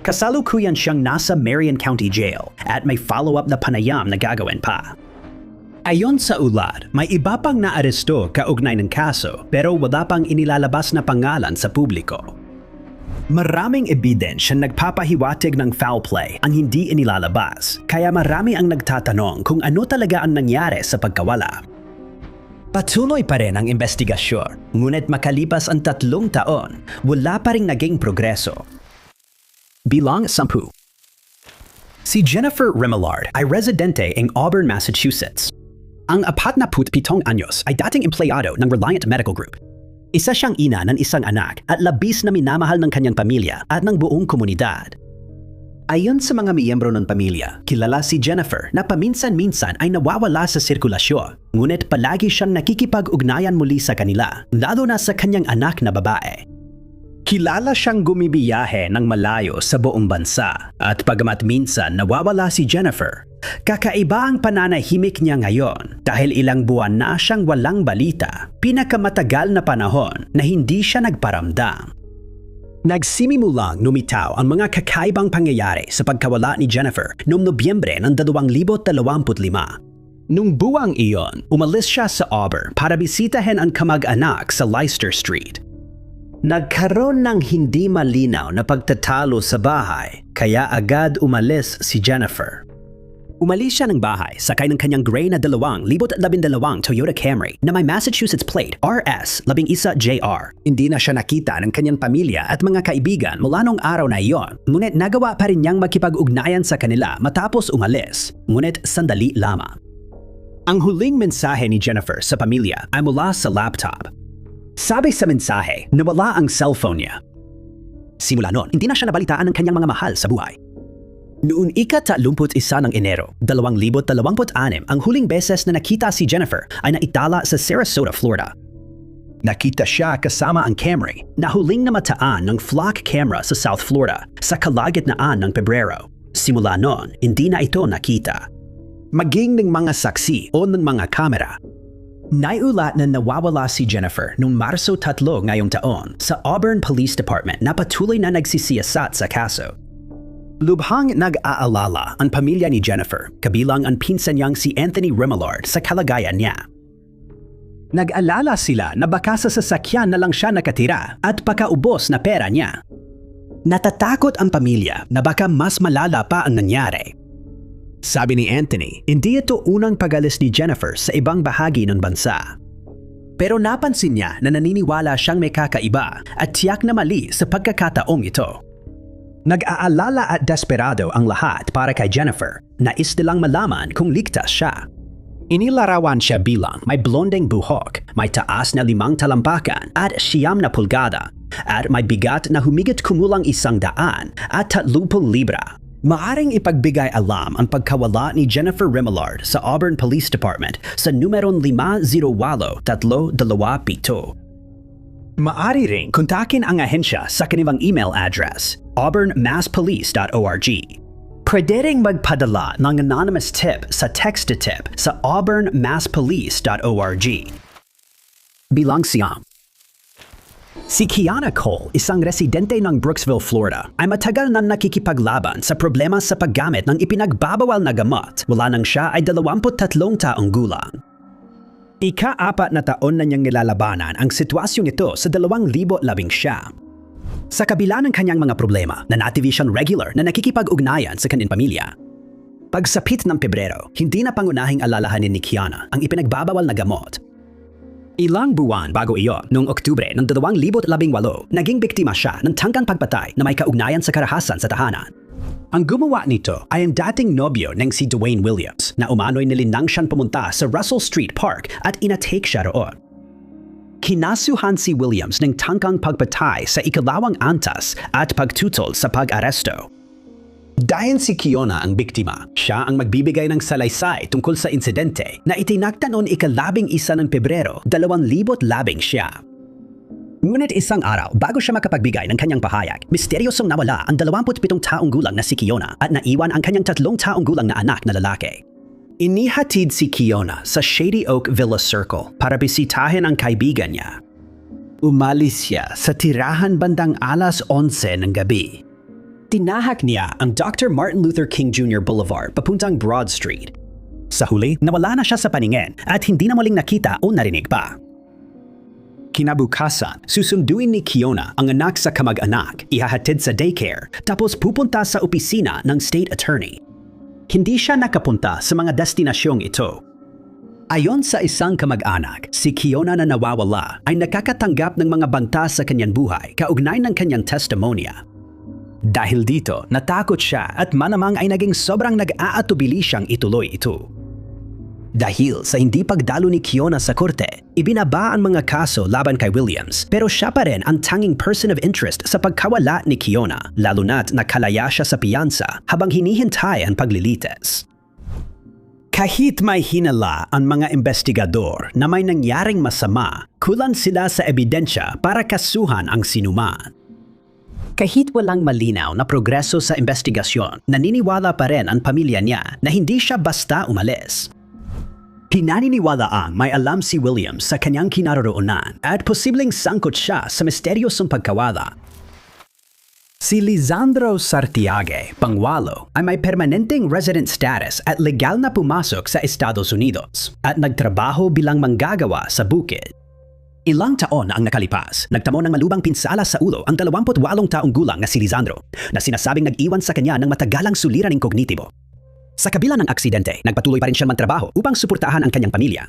Kasalukuyan siyang nasa Marion County Jail at may follow-up na panayam na gagawin pa. Ayon sa ulat, may iba pang naaresto kaugnay ng kaso pero wala pang inilalabas na pangalan sa publiko. Maraming ebidensya nagpapahiwatig ng foul play ang hindi inilalabas, kaya marami ang nagtatanong kung ano talaga ang nangyari sa pagkawala. Patuloy pa rin ang investigasyon, ngunit makalipas ang 3 taon, wala pa ring naging progreso. Bilang 10. Si Jennifer Remillard ay residente ng Auburn, Massachusetts. Ang 47 anyos ay dating empleyado ng Reliant Medical Group. Isa siyang ina ng isang anak at labis na minamahal ng kanyang pamilya at ng buong komunidad. Ayon sa mga miyembro ng pamilya, kilala si Jennifer na paminsan-minsan ay nawawala sa sirkulasyon, ngunit palagi siyang nakikipag-ugnayan muli sa kanila, lalo na sa kanyang anak na babae. Kilala siyang gumibiyahe ng malayo sa buong bansa at pagamat minsan nawawala si Jennifer, kakaiba ang pananahimik niya ngayon dahil ilang buwan na siyang walang balita, pinakamatagal na panahon na hindi siya nagparamdam. Nagsimimulang lumitaw ang mga kakaibang pangyayari sa pagkawala ni Jennifer noong Nobyembre ng 2025. Nung buwang iyon, umalis siya sa Auburn para bisitahin ang kamag-anak sa Leicester Street. Nagkaroon ng hindi malinaw na pagtatalo sa bahay, kaya agad umalis si Jennifer. Umalis siya ng bahay sakay ng kanyang gray na 2012 Toyota Camry na may Massachusetts plate RS11JR. Hindi na siya nakita ng kanyang pamilya at mga kaibigan mula nung araw na iyon, ngunit nagawa pa rin niyang makipag-ugnayan sa kanila matapos umalis, ngunit sandali lamang. Ang huling mensahe ni Jennifer sa pamilya ay mula sa laptop. Sabi sa mensahe, nawala ang cellphone niya. Simula noon, hindi na siya nabalitaan ng kanyang mga mahal sa buhay. Noong ika-31 ng Enero, 2026, ang huling beses na nakita si Jennifer ay naitala sa Sarasota, Florida. Nakita siya kasama ang Camry na huling namataan ng flock camera sa South Florida sa kalagitnaan ng Pebrero. Simula noon, hindi na ito nakita. Maging ng mga saksi o ng mga kamera. Naiulat na nawawala si Jennifer noong Marso 3 ngayong taon sa Auburn Police Department na patuloy na nagsisiyasat sa kaso. Lubhang nag-aalala ang pamilya ni Jennifer, kabilang ang pinsan niyang si Anthony Remillard sa kalagayan niya. Nag-alala sila na baka sa sasakyan na lang siya nakatira at pakaubos na pera niya. Natatakot ang pamilya na baka mas malala pa ang nangyari. Sabi ni Anthony, hindi ito unang pag-alis ni Jennifer sa ibang bahagi ng bansa. Pero napansin niya na naniniwala siyang may kakaiba at tiyak na mali sa pagkakataong ito. Nag-aalala at desperado ang lahat para kay Jennifer. Nais nilang malaman kung ligtas siya. Inilarawan siya bilang may blondeng buhok, may taas na 5 talampakan at 9 na pulgada, at may bigat na humigit kumulang 100 at 30 libra. Maaring ipagbigay alam ang pagkawala ni Jennifer Remillard sa Auburn Police Department sa numerong 508-327. Maari ring kontakin ang ahensya sa kanilang email address, auburnmasspolice.org. Pwede ring magpadala ng anonymous tip sa text-to-tip sa auburnmasspolice.org. Bilang siyam. Si Kiana Cole, isang residente ng Brooksville, Florida, ay matagal nang nakikipaglaban sa problema sa paggamit ng ipinagbabawal na gamot. Wala nang siya ay 23 taong gulang. Ika-4 na taon na niyang nilalabanan ang sitwasyong ito sa 2019. Sa kabila ng kanyang mga problema, nanatili siyang regular na nakikipag-ugnayan sa kanyang pamilya. Pagsapit ng Pebrero, hindi na pangunahing alalahanin ni Kiana ang ipinagbabawal na gamot. Ilang buwan bago iyon, noong Oktubre ng 2018, naging biktima siya ng tangkang pagpatay na may kaugnayan sa karahasan sa tahanan. Ang gumawa nito ay ang dating nobyo ng si Dwayne Williams na umano'y nilinang siyang pumunta sa Russell Street Park at inatake siya roon. Kinasuhan si Williams ng tangkang pagpatay sa ikalawang antas at pagtutol sa pag-aresto. Dahil si Kiona ang biktima, siya ang magbibigay ng salaysay tungkol sa insidente na itinakda noon ika-11 ng Pebrero, 2010 siya. Ngunit isang araw, bago siya makapagbigay ng kanyang pahayag, misteryosong nawala ang 27 taong gulang na si Kiona at naiwan ang kanyang 3 taong gulang na anak na lalaki. Inihatid si Kiona sa Shady Oak Villa Circle para bisitahin ang kaibigan niya. Umalis siya sa tirahan bandang 11:11 ng gabi. Tinahak niya ang Dr. Martin Luther King Jr. Boulevard papuntang Broad Street. Sa huli, nawala na siya sa paningin at hindi na muling nakita o narinig pa. Kinabukasan, susunduin ni Kiona ang anak sa kamag-anak, ihahatid sa daycare, tapos pupunta sa opisina ng state attorney. Hindi siya nakapunta sa mga destinasyong ito. Ayon sa isang kamag-anak, si Kiona na nawawala ay nakakatanggap ng mga banta sa kanyang buhay kaugnay ng kanyang testimonya. Dahil dito, natakot siya at manamang ay naging sobrang nag-aatubili siyang ituloy ito. Dahil sa hindi pagdalo ni Kiona sa korte, ibinaba ang mga kaso laban kay Williams, pero siya pa rin ang tanging person of interest sa pagkawala ni Kiona, lalo na't nakalaya siya sa piyansa habang hinihintay ang paglilitis. Kahit may hinala ang mga investigador na may nangyaring masama, kulang sila sa ebidensya para kasuhan ang sinuman. Kahit walang malinaw na progreso sa investigasyon, naniniwala pa rin ang pamilya niya na hindi siya basta umalis. Pinaniniwalaang may alam si Williams sa kanyang kinaroroonan at posibleng sangkot siya sa misteryosong pagkawala. Si Lisandro Sartiague, pangwalo, ay may permanenteng resident status at legal na pumasok sa Estados Unidos at nagtrabaho bilang manggagawa sa bukid. Ilang taon na ang nakalipas, nagtamo ng malubang pinsala sa ulo ang 28 taong gulang na si Lisandro na sinasabing nag-iwan sa kanya ng matagalang suliraning kognitibo. Sa kabila ng aksidente, nagpatuloy pa rin siyang magtrabaho upang suportahan ang kanyang pamilya.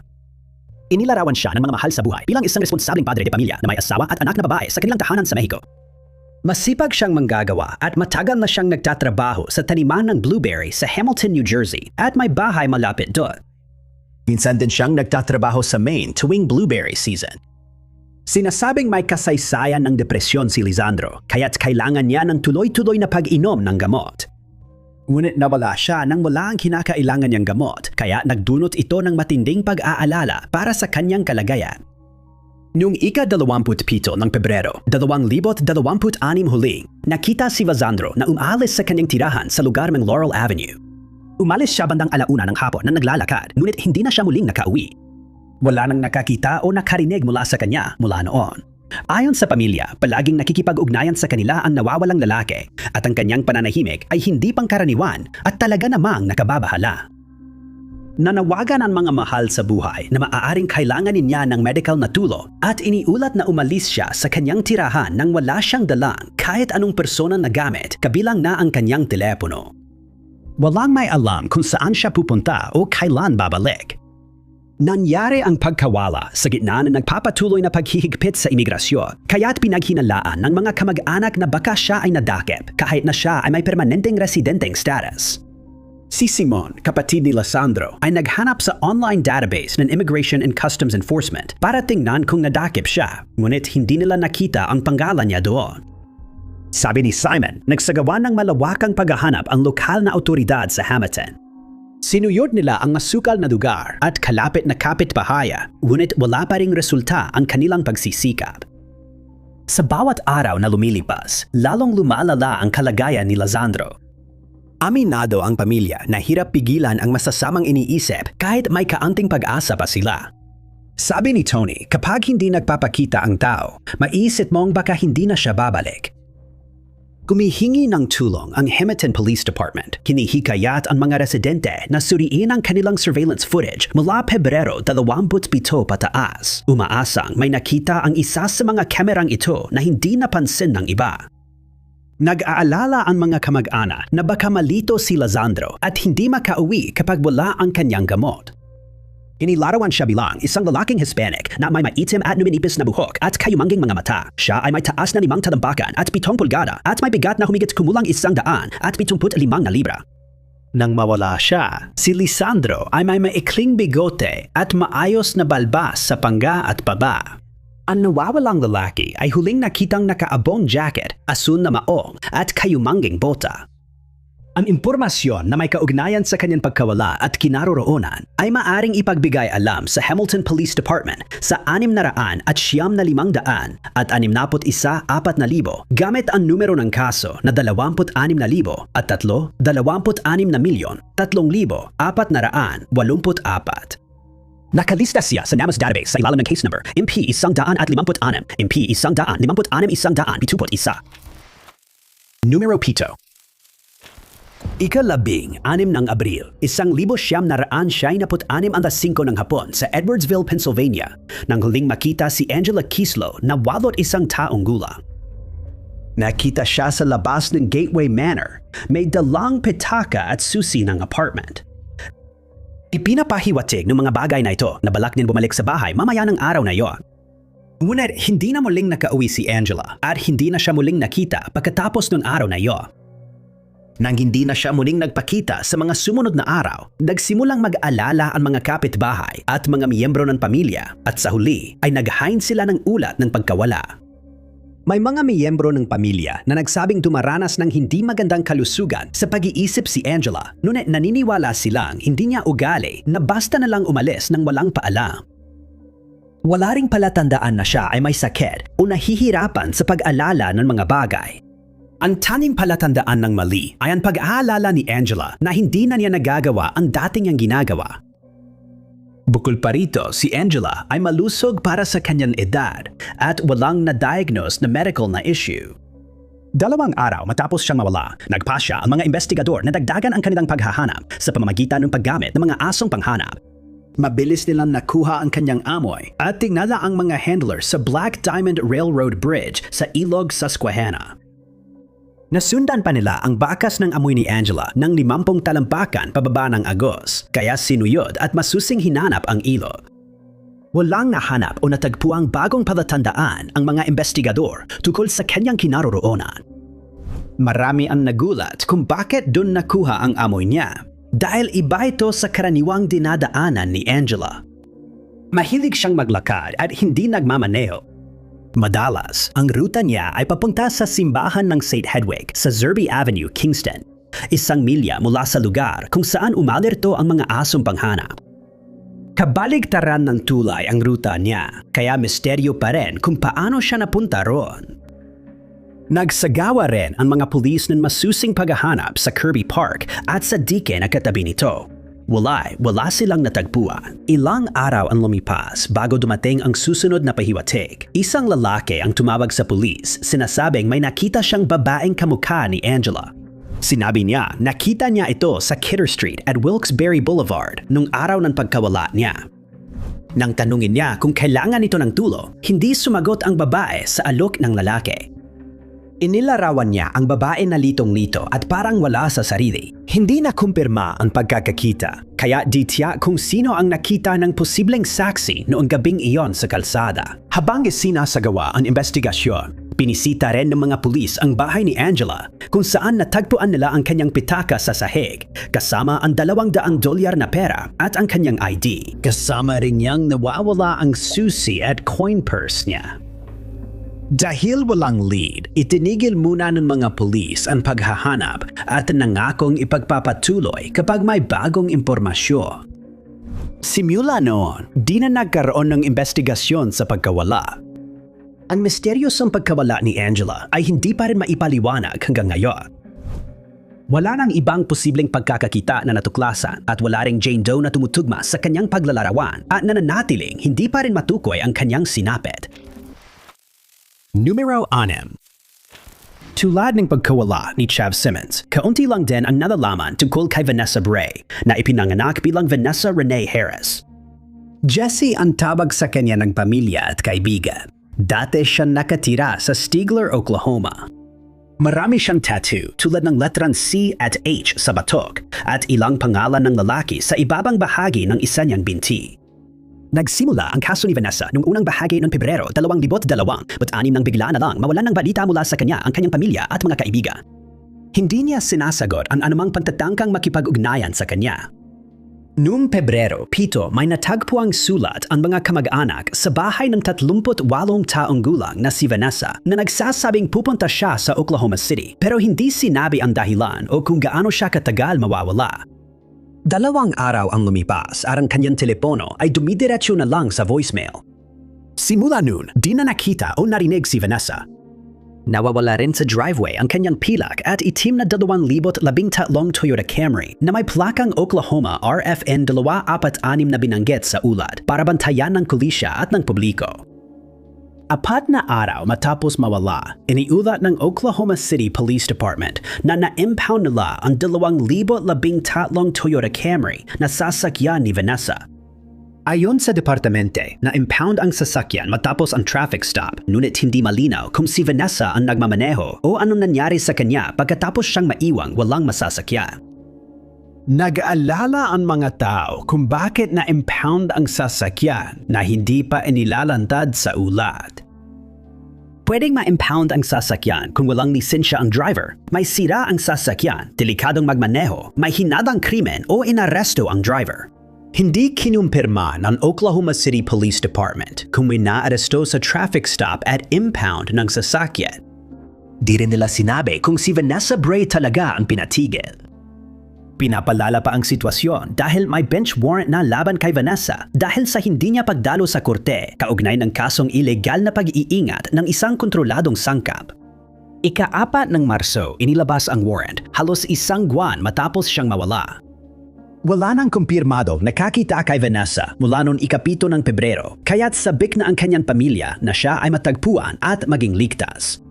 Inilarawan siya ng mga mahal sa buhay bilang isang responsabling padre de pamilya na may asawa at anak na babae sa kanilang tahanan sa Mexico. Masipag siyang manggagawa at matagal na siyang nagtatrabaho sa taniman ng blueberry sa Hamilton, New Jersey at may bahay malapit doon. Minsan din siyang nagtatrabaho sa Maine tuwing blueberry season. Sinasabing may kasaysayan ng depresyon si Lisandro, kaya't kailangan niya ng tuloy-tuloy na pag-inom ng gamot. Ngunit nawala siya nang wala ang kinakailangan niyang gamot, kaya nagdulot ito ng matinding pag-aalala para sa kanyang kalagayan. Noong ika-27 ng Pebrero, 2026 huling, nakita si Lisandro na umalis sa kanyang tirahan sa lugar ng Laurel Avenue. Umalis siya bandang 1:00 ng hapon na naglalakad, ngunit hindi na siya muling nakauwi. Wala nang nakakita o nakarinig mula sa kanya mula noon. Ayon sa pamilya, palaging nakikipag-ugnayan sa kanila ang nawawalang lalaki at ang kanyang pananahimik ay hindi pangkaraniwan at talaga namang nakababahala. Nanawagan ang mga mahal sa buhay na maaaring kailanganin niya ng medical na tulong at iniulat na umalis siya sa kanyang tirahan nang wala siyang dalang kahit anong persona na gamit, kabilang na ang kanyang telepono. Walang may alam kung saan siya pupunta o kailan babalik. Nangyari ang pagkawala sa gitna ng nagpapatuloy na paghihigpit sa imigrasyon, kaya't pinaghinalaan ng mga kamag-anak na baka siya ay nadakip kahit na siya ay may permanenteng residenteng status. Si Simon, kapatid ni Lisandro, ay naghanap sa online database ng Immigration and Customs Enforcement para tingnan kung nadakip siya, ngunit hindi nila nakita ang pangalan niya doon. Sabi ni Simon, nagsagawa ng malawakang paghahanap ang lokal na otoridad sa Hamilton. Sinuyod nila ang masukal na lugar at kalapit na kapitbahaya, ngunit wala pa ring resulta ang kanilang pagsisikap. Sa bawat araw na lumilipas, lalong lumalala ang kalagayan ni Lisandro. Aminado ang pamilya na hirap pigilan ang masasamang iniisip kahit may kaunting pag-asa pa sila. Sabi ni Tony, kapag hindi nagpapakita ang tao, maiisip mong baka hindi na siya babalik. Kumihingi ng tulong ang Hamilton Police Department. Kinihikayat ang mga residente na suriin ang kanilang surveillance footage mula Pebrero 27 pataas. Umaasang may nakita ang isa sa mga kamerang ito na hindi napansin ng iba. Nag-aalala ang mga kamag-anak na baka malito si Lisandro at hindi makauwi kapag wala ang kanyang gamot. Inilarawan siya bilang isang lalaking Hispanic na may maitim at numinipis na buhok at kayumangging mga mata. Siya ay may taas na 5 talambakan at 7 pulgada at may bigat na humigit kumulang 100 at 75 na libra. Nang mawala siya, si Lisandro ay may maikling bigote at maayos na balbas sa panga at baba. Ang nawawalang lalaki ay huling nakitang nakaabong jacket, asul na maong at kayumangging bota. Ang impormasyon na may kaugnayan sa kanyang pagkawala at kinaroroonan ay maaring ipagbigay alam sa Hamilton Police Department sa 600 at 500 at 61,400 gamit ang numero ng kaso na 26,000 at 26,300,384. Nakalista siya sa NAMAS database sa ilalim ng case number MP156, MP156, Numero 7. Ika-6 ng Abril, 1996 ng hapon sa Edwardsville, Pennsylvania, nang huling makita si Angela Kislo na 81 taong gulang. Nakita siya sa labas ng Gateway Manor, may dalang pitaka at susi ng apartment. Ipinapahiwatig ng mga bagay na ito na balak din bumalik sa bahay mamaya ng araw na iyon. Ngunit hindi na muling nakauwi si Angela at hindi na siya muling nakita pagkatapos ng araw na iyon. Nang hindi na siya muling nagpakita sa mga sumunod na araw, nagsimulang mag-alala ang mga kapitbahay at mga miyembro ng pamilya at sa huli ay naghain sila ng ulat ng pagkawala. May mga miyembro ng pamilya na nagsabing dumaranas ng hindi magandang kalusugan sa pag-iisip si Angela, ngunit naniniwala silang hindi niya ugali na basta na lang umalis ng walang paalam. Wala ring palatandaan na siya ay may sakit o nahihirapan sa pag-alala ng mga bagay. Ang tanging palatandaan ng mali ay ang pag-aalala ni Angela na hindi na niya nagagawa ang dating niyang ginagawa. Bukod pa rito, si Angela ay malusog para sa kanyang edad at walang na-diagnose na medical na issue. 2 araw matapos siyang mawala, nagpasya ang mga investigador na dagdagan ang kanilang paghahanap sa pamamagitan ng paggamit ng mga asong panghanap. Mabilis nilang nakuha ang kanyang amoy at tingala ang mga handler sa Black Diamond Railroad Bridge sa Ilog, Susquehanna. Nasundan pa nila ang bakas ng amoy ni Angela ng 50 talampakan pababa ng agos, kaya sinuyod at masusing hinanap ang ilog. Walang nahanap o natagpuang bagong palatandaan ang mga investigador tungkol sa kanyang kinaroroonan. Marami ang nagulat kung bakit doon nakuha ang amoy niya. dahil iba ito sa karaniwang dinadaanan ni Angela. Mahilig siyang maglakad at hindi nagmamaneho. Madalas, ang ruta niya ay papunta sa simbahan ng St. Hedwig sa Zerby Avenue, Kingston. 1 milya mula sa lugar kung saan umalirto ang mga asong panghanap. Kabaligtaran ng tulay ang ruta niya, kaya misteryo pa rin kung paano siya napunta roon. Nagsagawa rin ang mga pulis ng masusing paghahanap sa Kirby Park at sa dike na katabi nito. Wala silang natagpuan. Ilang araw ang lumipas bago dumating ang susunod na pahiwatig. Isang lalaki ang tumawag sa pulis, sinasabing may nakita siyang babaeng kamukha ni Angela. Sinabi niya, nakita niya ito sa Kidder Street at Wilkes-Barre Boulevard nung araw ng pagkawala niya. Nang tanungin niya kung kailangan ito ng tulong, hindi sumagot ang babae sa alok ng lalaki. Inilarawan niya ang babae na litong-lito at parang wala sa sarili. Hindi na kumpirma ang pagkakakita, kaya di tiyak kung sino ang nakita ng posibleng saksi noong gabing iyon sa kalsada. Habang isinasagawa ang investigasyon, pinisita rin ng mga pulis ang bahay ni Angela kung saan natagpuan nila ang kanyang pitaka sa sahig, kasama ang $200 na pera at ang kanyang ID. Kasama rin niyang nawawala ang susi at coin purse niya. Dahil walang lead, itinigil muna ng mga pulis ang paghahanap at nangakong ipagpapatuloy kapag may bagong impormasyon. Simula noon, di na nagkaroon ng investigasyon sa pagkawala. Ang misteryosong pagkawala ni Angela ay hindi pa rin maipaliwanag hanggang ngayon. Wala nang ibang posibleng pagkakakita na natuklasan at wala ring Jane Doe na tumutugma sa kanyang paglalarawan at nananatiling hindi pa rin matukoy ang kanyang sinapit. Numero 6. Tulad ng pagkawala ni Chav Simmons, kaunti lang din ang nalalaman tungkol kay Vanessa Bray na ipinanganak bilang Vanessa Renee Harris. Jessie ang tawag sa kanya ng pamilya at kaibigan. Dati siya nakatira sa Stigler, Oklahoma. Marami siyang tattoo tulad ng letrang C at H sa batok at ilang pangalan ng lalaki sa ibabang bahagi ng isa niyang binti. Nagsimula ang kaso ni Vanessa noong unang bahagi ng Pebrero 2002, but anim nang bigla na lang mawalan ng balita mula sa kanya ang kanyang pamilya at mga kaibigan. Hindi niya sinasagot ang anumang pagtatangkang makipag-ugnayan sa kanya. Noong Pebrero 7, may natagpuang sulat ang mga kamag-anak sa bahay ng 38 taong gulang na si Vanessa na nagsasabing pupunta siya sa Oklahoma City pero hindi sinabi ang dahilan o kung gaano siya katagal mawawala. 2 araw ang lumipas at ang kanyang telepono ay dumidiretso na lang sa voicemail. Simula noon, di na nakita o narinig si Vanessa. Nawawala rin sa driveway ang kanyang pilak at itim na 2013 Toyota Camry na may plakang Oklahoma RFN 246 na binanggit sa ulat para bantayan ng pulisya at ng publiko. 4 na araw matapos mawala, iniulat ng Oklahoma City Police Department na na-impound nila ang 2013 Toyota Camry na sasakyan ni Vanessa. Ayon sa departamente, na-impound ang sasakyan matapos ang traffic stop, ngunit hindi malinaw kung si Vanessa ang nagmamaneho o anong nangyari sa kanya pagkatapos siyang maiwang walang masasakyan. Nag-aalala ang mga tao kung bakit na-impound ang sasakyan na hindi pa inilalantad sa ulat. Pwedeng ma-impound ang sasakyan kung walang lisensya ang driver, may sira ang sasakyan, delikadong magmaneho, may hinadang krimen o inaresto ang driver. Hindi kinumpirma ng Oklahoma City Police Department kung may naaresto sa traffic stop at impound ng sasakyan. Di rin nila sinabi kung si Vanessa Bray talaga ang pinatigil. Pinapalala pa ang sitwasyon dahil may bench warrant na laban kay Vanessa dahil sa hindi niya pagdalo sa korte kaugnay ng kasong ilegal na pag-iingat ng isang kontroladong sangkap. Ika-4 ng Marso, inilabas ang warrant halos 1 buwan matapos siyang mawala. Wala nang kumpirmado nakakita kay Vanessa mula noong ika-7 ng Pebrero, kaya't sabik na ang kanyang pamilya na siya ay matagpuan at maging ligtas.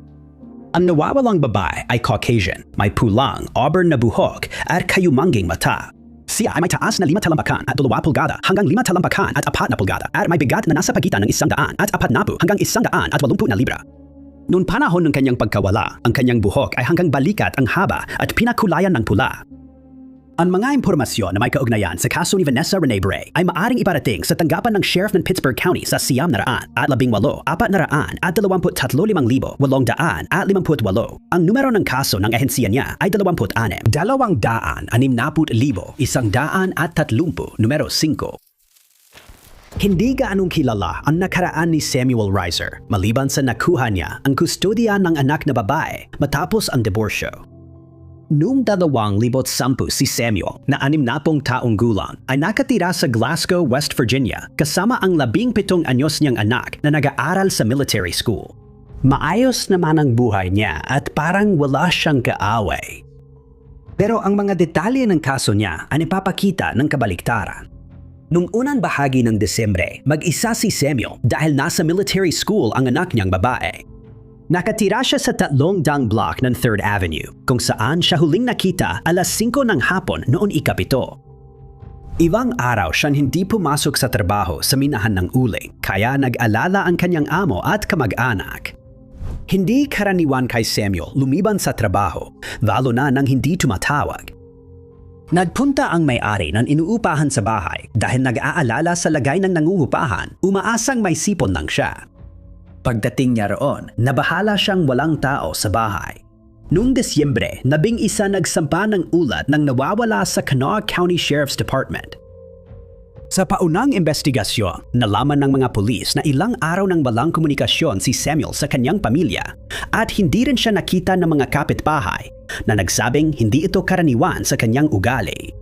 Ang nawawalang babae ay Caucasian, may pulang, auburn na buhok at kayumangging mata. Siya ay may taas na 5 talampakan at 2 pulgada hanggang 5 talampakan at 4 na pulgada at may bigat na nasa pagitan ng 100 at 40 hanggang 180 na libra. Noong panahon ng kanyang pagkawala, ang kanyang buhok ay hanggang balikat ang haba at pinakulayan ng pula. Ang mga impormasyon na may kaugnayan sa kaso ni Vanessa Rene Bray ay maaring iparating sa tanggapan ng Sheriff ng Pittsburgh County sa 900 at 18 at 23,500 Ang numero ng kaso ng ahensiya niya ay 26 260,130 numero 5. Hindi gaanong kilala ang nakaraan ni Samuel Reiser maliban sa nakuha niya ang kustodiya ng anak na babae matapos ang diborsyo. Noong 2010 si Samuel na 60 taong gulang ay nakatira sa Glasgow, West Virginia kasama ang 17 anyos niyang anak na nag-aaral sa military school. Maayos naman ang buhay niya at parang wala siyang kaaway. Pero ang mga detalye ng kaso niya ay napapakita ng kabaliktaran. Noong unang bahagi ng Desembre, mag-isa si Samuel dahil nasa military school ang anak niyang babae. Nakatira siya sa 300 block ng 3rd Avenue kung saan siya huling nakita alas 5 ng hapon noon ikapito. Ibang araw siyang hindi pumasok sa trabaho sa minahan ng uling kaya nag-alala ang kanyang amo at kamag-anak. Hindi karaniwan kay Samuel lumiban sa trabaho, lalo na nang hindi tumatawag. Nagpunta ang may-ari ng inuupahan sa bahay dahil nag-aalala sa lagay ng nangungupahan, umaasang may sipon lang siya. Pagdating niya roon, nabahala siyang walang tao sa bahay. Noong Desyembre, 11 nagsampa ng ulat ng nawawala sa Kanawha County Sheriff's Department. Sa paunang investigasyon, nalaman ng mga pulis na ilang araw nang walang komunikasyon si Samuel sa kanyang pamilya at hindi rin siya nakita ng mga kapitbahay na nagsabing hindi ito karaniwan sa kanyang ugali.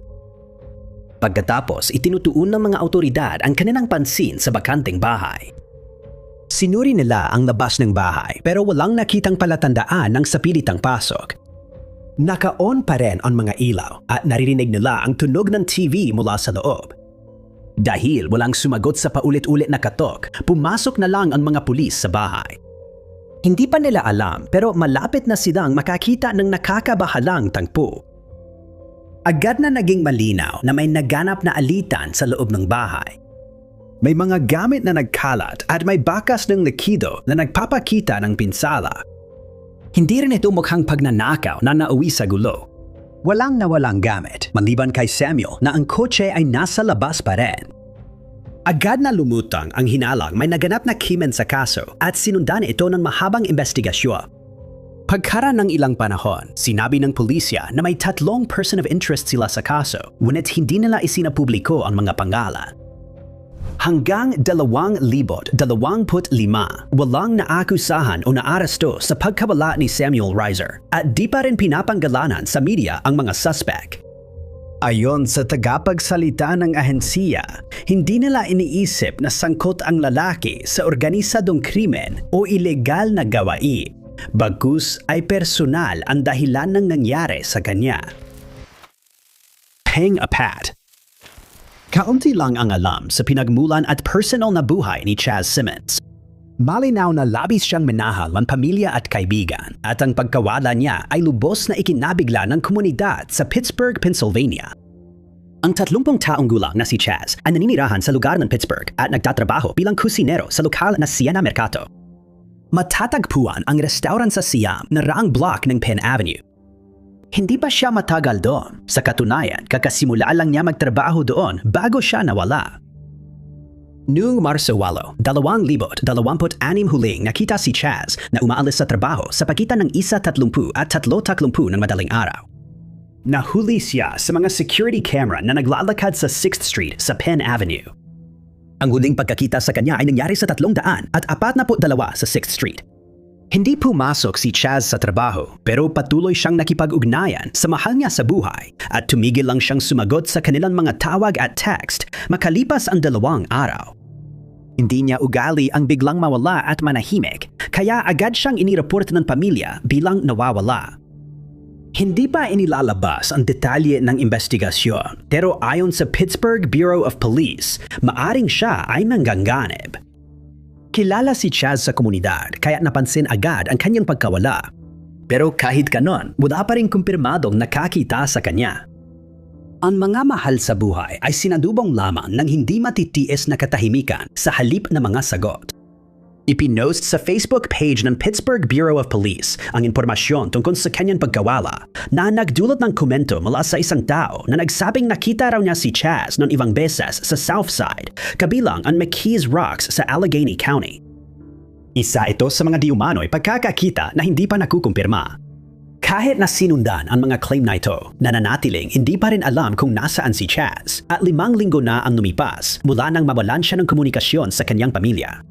Pagkatapos, itinutuon ng mga awtoridad ang kanilang pansin sa bakanteng bahay. Sinuri nila ang labas ng bahay pero walang nakitang palatandaan ng sapilitang pasok. Naka-on pa rin ang mga ilaw at naririnig nila ang tunog ng TV mula sa loob. Dahil walang sumagot sa paulit-ulit na katok, pumasok na lang ang mga pulis sa bahay. Hindi pa nila alam pero malapit na silang makakita ng nakakabahalang tagpo. Agad na naging malinaw na may naganap na alitan sa loob ng bahay. May mga gamit na nagkalat at may bakas ng likido na nagpapakita ng pinsala. Hindi rin ito mukhang pagnanakaw na nauwi sa gulo. Walang nawalang gamit, maliban kay Samuel na ang kotse ay nasa labas pa rin. Agad na lumutang ang hinalang may naganap na krimen sa kaso at sinundan ito ng mahabang investigasyon. Pagkaraan ng ilang panahon, sinabi ng pulisya na may 3 person of interest sila sa kaso, ngunit hindi nila isinapubliko ang mga pangalan. Hanggang 2025, walang naakusahan o naaresto sa pagkawala ni Samuel Reiser at di pa rin pinapanggalanan sa media ang mga suspect. Ayon sa tagapagsalita ng ahensiya, hindi nila iniisip na sangkot ang lalaki sa organisadong krimen o ilegal na gawain, bagkus ay personal ang dahilan ng nangyari sa kanya. Peng apat. Kaunti lang ang alam sa pinagmulan at personal na buhay ni Chaz Simmons. Malinaw na labis siyang minahal ng pamilya at kaibigan at ang pagkawala niya ay lubos na ikinabigla ng komunidad sa Pittsburgh, Pennsylvania. Ang 30 taong gulang na si Chaz ay naninirahan sa lugar ng Pittsburgh at nagtatrabaho bilang kusinero sa lokal na Siena Mercato. Matatagpuan ang restaurant sa Siam na raang block ng Penn Avenue. Hindi pa siya matagal doon. Sa katunayan, kakasimula lang niya magtrabaho doon bago siya nawala. Noong Marso 8, 2026 huling nakita si Chaz na umaalis sa trabaho sa pagitan ng 1:30 at 3:30 ng madaling araw. Nahuli siya sa mga security camera na naglalakad sa 6th Street sa Penn Avenue. Ang huling pagkakita sa kanya ay nangyari sa 300 at 42 sa 6th Street. Hindi pumasok si Chaz sa trabaho pero patuloy siyang nakipag-ugnayan sa mahal niya sa buhay at tumigil lang siyang sumagot sa kanilang mga tawag at text makalipas ang 2 araw. Hindi niya ugali ang biglang mawala at manahimik kaya agad siyang inireport ng pamilya bilang nawawala. Hindi pa inilalabas ang detalye ng investigasyon pero ayon sa Pittsburgh Bureau of Police, maaring siya ay nangganganib. Kilala si Chaz sa komunidad kaya napansin agad ang kanyang pagkawala. Pero kahit ganon, wala pa rin kumpirmadong nakakita sa kanya. Ang mga mahal sa buhay ay sinadubong lamang ng hindi matitiis na katahimikan sa halip na mga sagot. Ipinost sa Facebook page ng Pittsburgh Bureau of Police ang impormasyon tungkol sa kanyang pagkawala na nagdulot ng komento mula sa isang tao na nagsabing nakita raw niya si Chaz noong ibang beses sa South Side, kabilang ang McKees Rocks sa Allegheny County. Isa ito sa mga diumano'y pagkakakita na hindi pa nakukumpirma. Kahit na sinundan ang mga claim na ito, nananatiling hindi pa rin alam kung nasaan si Chaz at 5 linggo na ang lumipas mula nang mawalan siya ng komunikasyon sa kanyang pamilya.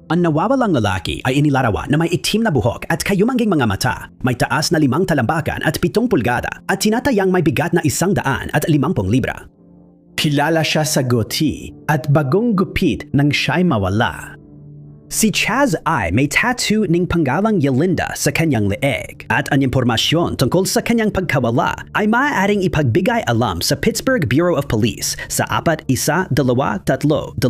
Ang nawawalang lalaki ay inilarawan na may itim na buhok at kayumangging mga mata, may taas na 5 talambakan at 7 pulgada at tinatayang may bigat na 150 libra. Kilala siya sa goatee at bagong gupit nang siya'y mawala. Si Chaz ay may tattoo ning panggalang Yelinda sa kanyang leeg at ang impormasyon tungkol sa kanyang pagkawala ay maaaring ipagbigay alam sa Pittsburgh Bureau of Police sa 4123-237-141,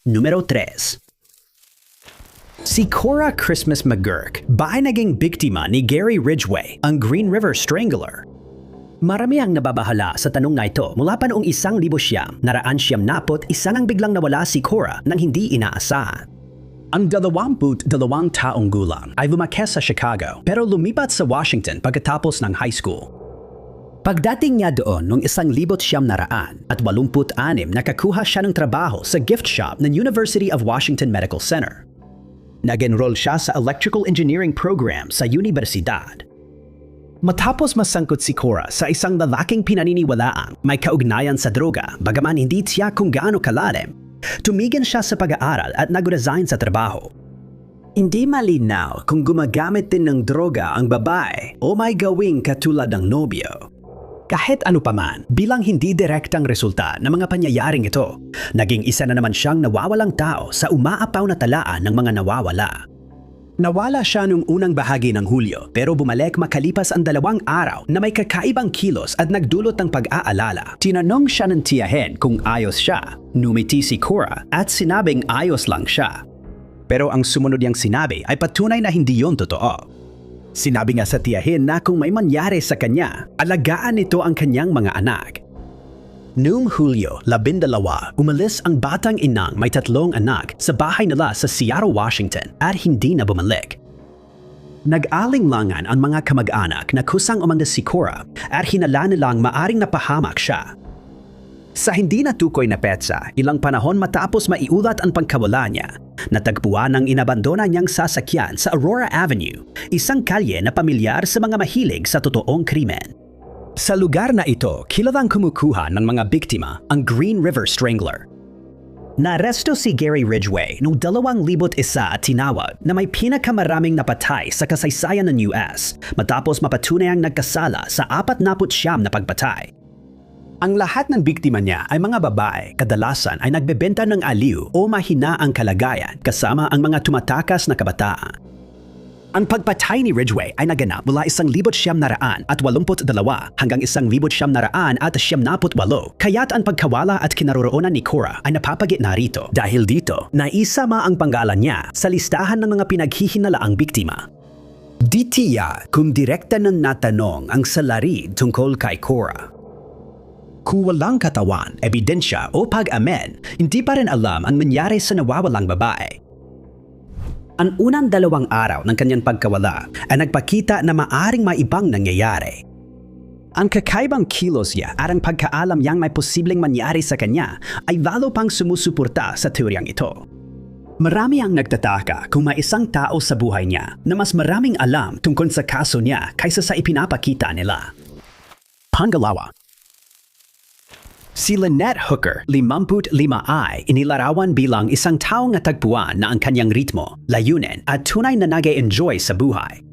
numero 3. Si Cora Christmas McGurk ba ay naging biktima ni Gary Ridgway, ang Green River Strangler? Marami ang nababahala sa tanong na ito mula pa noong 1991 ang biglang nawala si Cora nang hindi inaasahan. Ang 22 taong gulang ay lumaki sa Chicago pero lumipat sa Washington pagkatapos ng high school. Pagdating niya doon noong 1986, nakakuha siya ng trabaho sa gift shop ng University of Washington Medical Center. Nag-enroll siya sa electrical engineering program sa universidad. Matapos masangkot si Cora sa isang lalaking pinaniniwalaang may kaugnayan sa droga bagaman hindi tiyak kung gaano kalalim, tumigil siya sa pag-aaral at nag-resign sa trabaho. Hindi malinaw kung gumagamit din ng droga ang babae o may gawing katulad ng nobyo. Kahit ano paman, bilang hindi direktang resulta ng mga pangyayaring ito, naging isa na naman siyang nawawalang tao sa umaapaw na talaan ng mga nawawala. Nawala siya noong unang bahagi ng Hulyo pero bumalik makalipas ang 2 araw na may kakaibang kilos at nagdulot ng pag-aalala. Tinanong siya ng tiyahin kung ayos siya, numiti si Cora at sinabing ayos lang siya. Pero ang sumunod niyang sinabi ay patunay na hindi yon totoo. Sinabi nga sa tiyahin na kung may mangyari sa kanya, alagaan nito ang kanyang mga anak. Noong Hulyo 12, umalis ang batang inang may 3 anak sa bahay nila sa Seattle, Washington at hindi na bumalik. Nag-alinlangan ang mga kamag-anak na kusang umanda si Cora at hinala nilang maaring napahamak siya. Sa hindi natukoy na petsa, ilang panahon matapos maiulat ang pagkawala niya, natagpuan ang inabandona niyang sasakyan sa Aurora Avenue, isang kalye na pamilyar sa mga mahilig sa totoong krimen. Sa lugar na ito, kilalang kumukuha ng mga biktima ang Green River Strangler. Naaresto si Gary Ridgway noong 2001 at tinawag na may pinakamaraming napatay sa kasaysayan ng US matapos mapatunayang nagkasala sa 49 na pagpatay. Ang lahat ng biktima niya ay mga babae, kadalasan ay nagbebenta ng aliw o mahina ang kalagayan kasama ang mga tumatakas na kabataan. Ang pagpatay ni Ridgway ay naganap mula 1982 hanggang 1978, kaya't ang pagkawala at kinaroroonan ni Cora ay napapagitna rito. Dahil dito, naisama ang pangalan niya sa listahan ng mga pinaghihinalaang biktima. Di tiyak kung direkta na natanong ang salarin tungkol kay Cora. Kung walang katawan, ebidensya o pag-amen, hindi pa rin alam ang nangyari sa nawawalang babae. Ang unang 2 araw ng kanyang pagkawala ay nagpakita na maaring may ibang nangyayari. Ang kakaibang kilos niya at ang pagkaalam niyang may posibleng mangyari sa kanya ay lalo pang sumusuporta sa teoryang ito. Marami ang nagtataka kung may isang tao sa buhay niya na mas maraming alam tungkol sa kaso niya kaysa sa ipinapakita nila. Pangalawa, si Lynette Hooker, 55 ay inilarawan bilang isang taong natagpuan na ang kanyang ritmo, layunin at tunay na nag-e-enjoy sa buhay.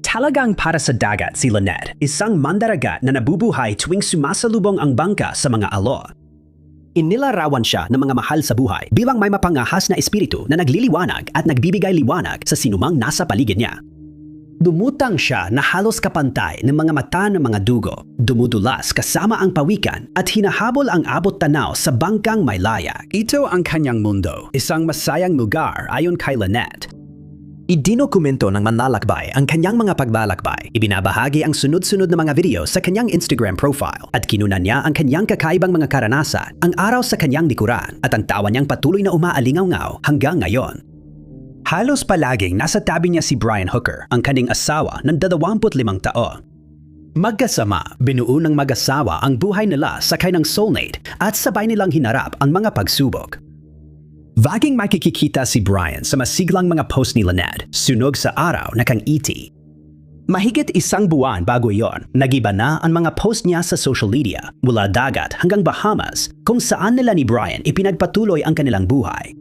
Talagang para sa dagat si Lynette, isang mandaragat na nabubuhay tuwing sumasalubong ang bangka sa mga alon. Inilarawan siya ng mga mahal sa buhay bilang may mapangahas na espiritu na nagliliwanag at nagbibigay liwanag sa sinumang nasa paligid niya. Dumutang siya na halos kapantay ng mga mata ng mga dugo, dumudulas kasama ang pawikan at hinahabol ang abot tanaw sa bangkang may layag. Ito ang kanyang mundo, isang masayang lugar ayon kay Lynette. Idinokumento ng manlalakbay ang kanyang mga paglalakbay. Ibinabahagi ang sunod-sunod na mga video sa kanyang Instagram profile at kinunan niya ang kanyang kakaibang mga karanasan, ang araw sa kanyang likuran at ang tawa niyang patuloy na umaalingaw-ngaw hanggang ngayon. Halos palaging nasa tabi niya si Brian Hooker, ang kanyang asawa ng 25 taon. Magkasama, binuo ng mag-asawa ang buhay nila sakay ng soulmate at sabay nilang hinarap ang mga pagsubok. Vaging makikikita si Brian sa masiglang mga post ni Lynette, sunog sa araw na kang ET. Mahigit 1 buwan bago iyon, nagiba na ang mga post niya sa social media mula dagat hanggang Bahamas kung saan nila ni Brian ipinagpatuloy ang kanilang buhay.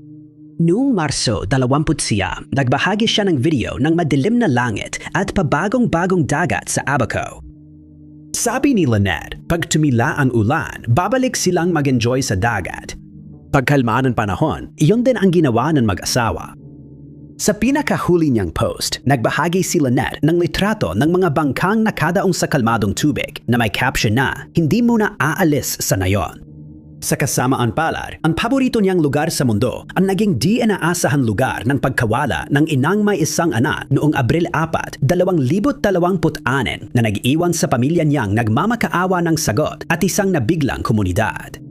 Noong Marso 20, nagbahagi siya ng video ng madilim na langit at pabagong-bagong dagat sa Abaco. Sabi ni Lynette, pag tumila ang ulan, babalik silang mag-enjoy sa dagat. Pagkalmaan ng panahon, iyon din ang ginawa ng mag-asawa. Sa pinakahuli niyang post, nagbahagi si Lynette ng litrato ng mga bangkang nakadaong sa kalmadong tubig na may caption na, "Hindi muna aalis sa nayon." Sa kasamaan palad, ang paborito niyang lugar sa mundo ang naging di inaasahan lugar ng pagkawala ng inang may isang anak noong Abril 4, 2026 na nag-iwan sa pamilya niyang nagmamakaawa ng sagot at isang nabiglang komunidad.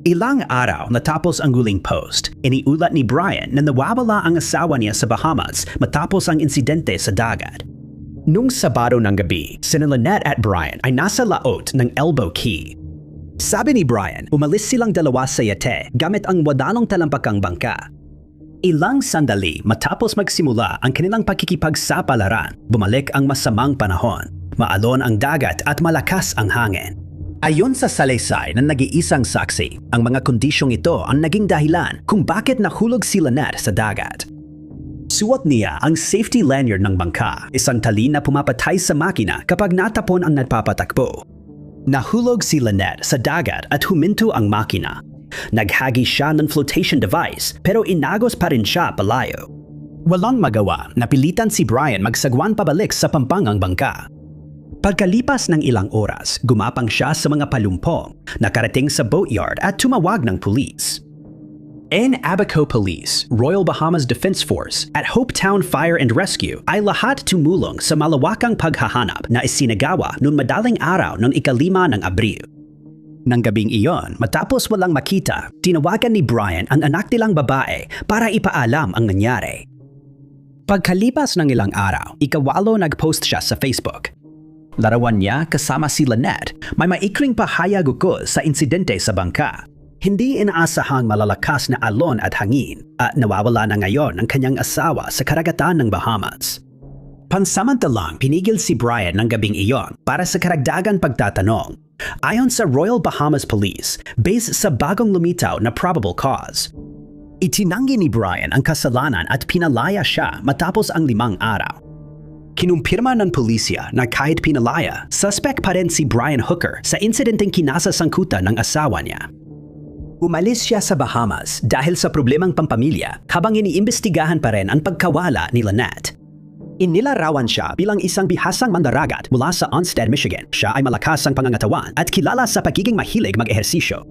Ilang araw natapos ang huling post, iniulat ni Brian na nawawala ang asawa niya sa Bahamas matapos ang insidente sa dagat. Nung Sabado ng gabi, sina Lynette at Brian ay nasa laot ng Elbow Key. Sabi ni Brian, umalis silang dalawa sa yate gamit ang wadalong talampakang bangka. Ilang sandali matapos magsimula ang kanilang pakikipagsapalaran, bumalik ang masamang panahon. Maalon ang dagat at malakas ang hangin. Ayon sa salaysay ng nag-iisang saksi, ang mga kondisyong ito ang naging dahilan kung bakit nahulog si Lynette sa dagat. Suot niya ang safety lanyard ng bangka, isang tali na pumapatay sa makina kapag natapon ang nagpapatakbo. Nahulog si Lynette sa dagat at huminto ang makina. Naghagi siya ng flotation device pero inagos pa rin siya palayo. Walang magawa, napilitan si Brian magsagwan pabalik sa pampangang bangka. Pagkalipas ng ilang oras, gumapang siya sa mga palumpong, nakarating sa boatyard at tumawag ng pulis. Abaco Police, Royal Bahamas Defense Force at Hopetown Fire and Rescue ay lahat tumulong sa malawakang paghahanap na isinagawa noong madaling araw ng 5 ng Abril. Nang gabing iyon, matapos walang makita, tinawagan ni Brian ang anak nilang babae para ipaalam ang nangyari. Pagkalipas ng ilang araw, 8 nag-post siya sa Facebook. Larawan niya kasama si Lynette, may maikling pahayag ukol sa insidente sa bangka. Hindi inaasahang malalakas na alon at hangin at nawawala na ngayon ang kanyang asawa sa karagatan ng Bahamas. Pansamantalang pinigil si Brian ng gabing iyon para sa karagdagang pagtatanong. Ayon sa Royal Bahamas Police, based sa bagong lumitaw na probable cause. Itinanggi ni Brian ang kasalanan at pinalaya siya matapos ang 5 araw. Kinumpirma ng pulisya na kahit pinalaya, suspect pa rin si Brian Hooker sa insidenteng kinasasangkutan ng asawa niya. Umalis siya sa Bahamas dahil sa problemang pampamilya habang iniimbestigahan pa rin ang pagkawala ni Lynette. Inilarawan siya bilang isang bihasang mandaragat mula sa Onstead, Michigan. Siya ay malakas ang pangangatawan at kilala sa pagiging mahilig mag-ehersisyo.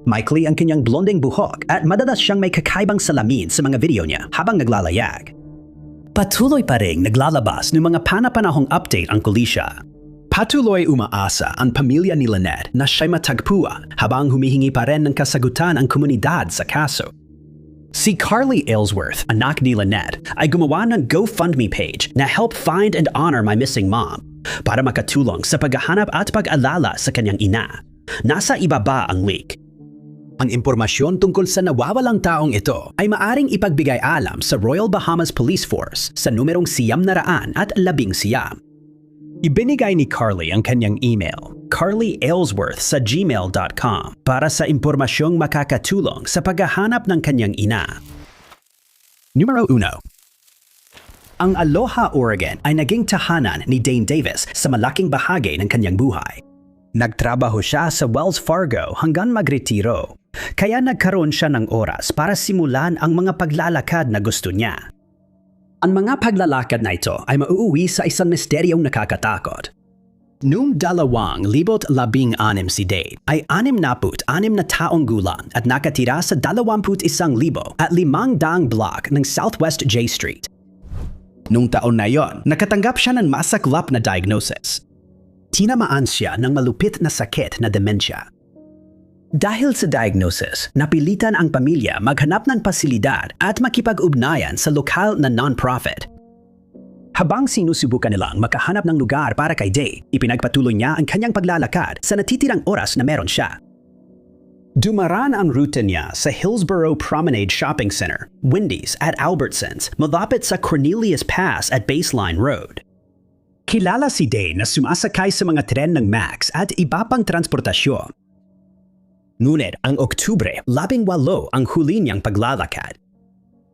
Maikli ang kanyang blonding buhok at madalas siyang may kakaibang salamin sa mga video niya habang naglalayag. Patuloy pa ring naglalabas ng mga panapanahong update ang kulisya. Patuloy umaasa ang pamilya ni Lynette na siya'y matagpuan habang humihingi pa rin ng kasagutan ang komunidad sa kaso. Si Carly Aylesworth, anak ni Lynette, ay gumawa ng GoFundMe page na Help Find and Honor My Missing Mom para makatulong sa paghahanap at pag-alala sa kanyang ina. Nasa ibaba ang link. Ang impormasyon tungkol sa nawawalang taong ito ay maaring ipagbigay alam sa Royal Bahamas Police Force sa numerong 911. Ibinigay ni Carly ang kanyang email, carlyaylesworth@gmail.com para sa impormasyong makakatulong sa paghahanap ng kanyang ina. Numero 1. Ang Aloha, Oregon ay naging tahanan ni Dane Davis sa malaking bahagi ng kanyang buhay. Nagtrabaho siya sa Wells Fargo hanggang magretiro. Kaya nagkaroon siya ng oras para simulan ang mga paglalakad na gusto niya. Ang mga paglalakad na ito ay mauuwi sa isang misteryong nakakatakot. Noong 2016 si Dane ay 66 na taong gulang at nakatira sa 21,500 block ng Southwest J Street. Nung taon na yon, nakatanggap siya ng masaklap na diagnosis. Tinamaan siya ng malupit na sakit na dementia. Dahil sa diagnosis, napilitan ang pamilya maghanap ng pasilidad at makipag-ugnayan sa lokal na non-profit. Habang sinusubukan nilang makahanap ng lugar para kay Day, ipinagpatuloy niya ang kanyang paglalakad sa natitirang oras na meron siya. Dumaraan ang ruta niya sa Hillsborough Promenade Shopping Center, Wendy's at Albertsons, malapit sa Cornelius Pass at Baseline Road. Kilala si Day na sumasakay sa mga tren ng MAX at iba pang transportasyon. Ngunit ang Oktubre, 18 ang huli niyang paglalakad.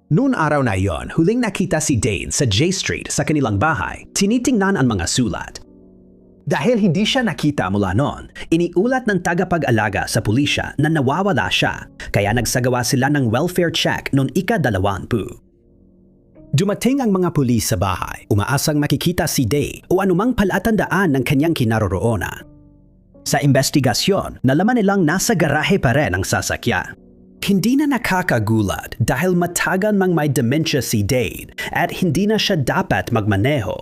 Noon araw na iyon, huling nakita si Dane sa J Street sa kanilang bahay, tinitingnan ang mga sulat. Dahil hindi siya nakita mula noon, iniulat ng tagapag-alaga sa pulisya na nawawala siya, kaya nagsagawa sila ng welfare check noong ika-20. Dumating ang mga pulis sa bahay, umaasang makikita si Day o anumang palatandaan ng kanyang kinaroroonan. Sa investigasyon, nalaman nilang nasa garahe pa rin ang sasakyan. Hindi na nakakagulat dahil matagal mang may dementia si Dane at hindi na siya dapat magmaneho.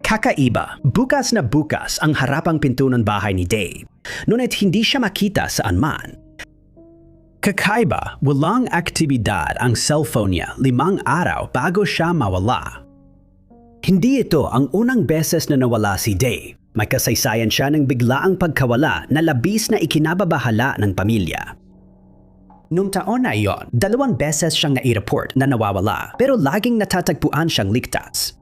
Kakaiba, bukas na bukas ang harapang pinto ng bahay ni Dave, ngunit hindi siya makita saan man. Kakaiba, walang aktibidad ang cellphone niya 5 araw bago siya mawala. Hindi ito ang unang beses na nawala si Dave. May kasaysayan siya ng biglaang pagkawala na labis na ikinababahala ng pamilya. Noong taon na iyon, 2 beses siyang nai-report na nawawala pero laging natatagpuan siyang ligtas.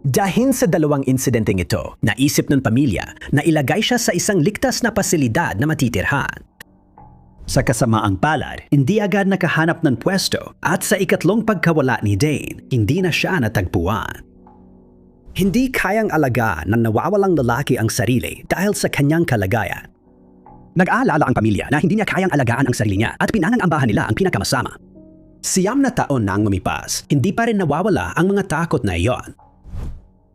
Dahil sa 2 insidenteng ito, naisip ng pamilya na ilagay siya sa isang ligtas na pasilidad na matitirhan. Sa kasamaang palad, hindi agad nakahanap ng pwesto at sa ikatlong pagkawala ni Dane, hindi na siya natagpuan. Hindi kayang alagaan ng nawawalang lalaki ang sarili dahil sa kanyang kalagayan. Nag-aalala ang pamilya na hindi niya kayang alagaan ang sarili niya at pinangangambahan nila ang pinakamasama. 9 na taon na ang lumipas, hindi pa rin nawawala ang mga takot na iyon.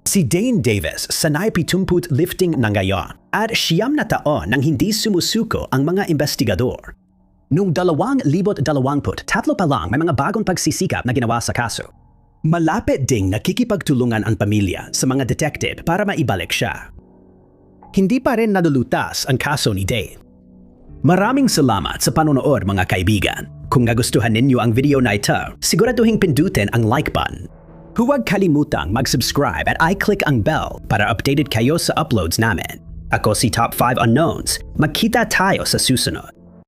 Si Dane Davis sanay 70 lifting na ngayon at 9 na taon nang hindi sumusuko ang mga investigador. Noong 2023 pa lang may mga bagong pagsisikap na ginawa sa kaso. Malapit ding nakikipagtulungan ang pamilya sa mga detective para maibalik siya. Hindi pa rin nadulutas ang kaso ni Dane. Maraming salamat sa panonood mga kaibigan. Kung nagustuhan ninyo ang video na ito, siguraduhin pindutin ang like button. Huwag kalimutang mag-subscribe at i-click ang bell para updated kayo sa uploads namin. Ako si Top 5 Unknowns. Magkita tayo sa susunod.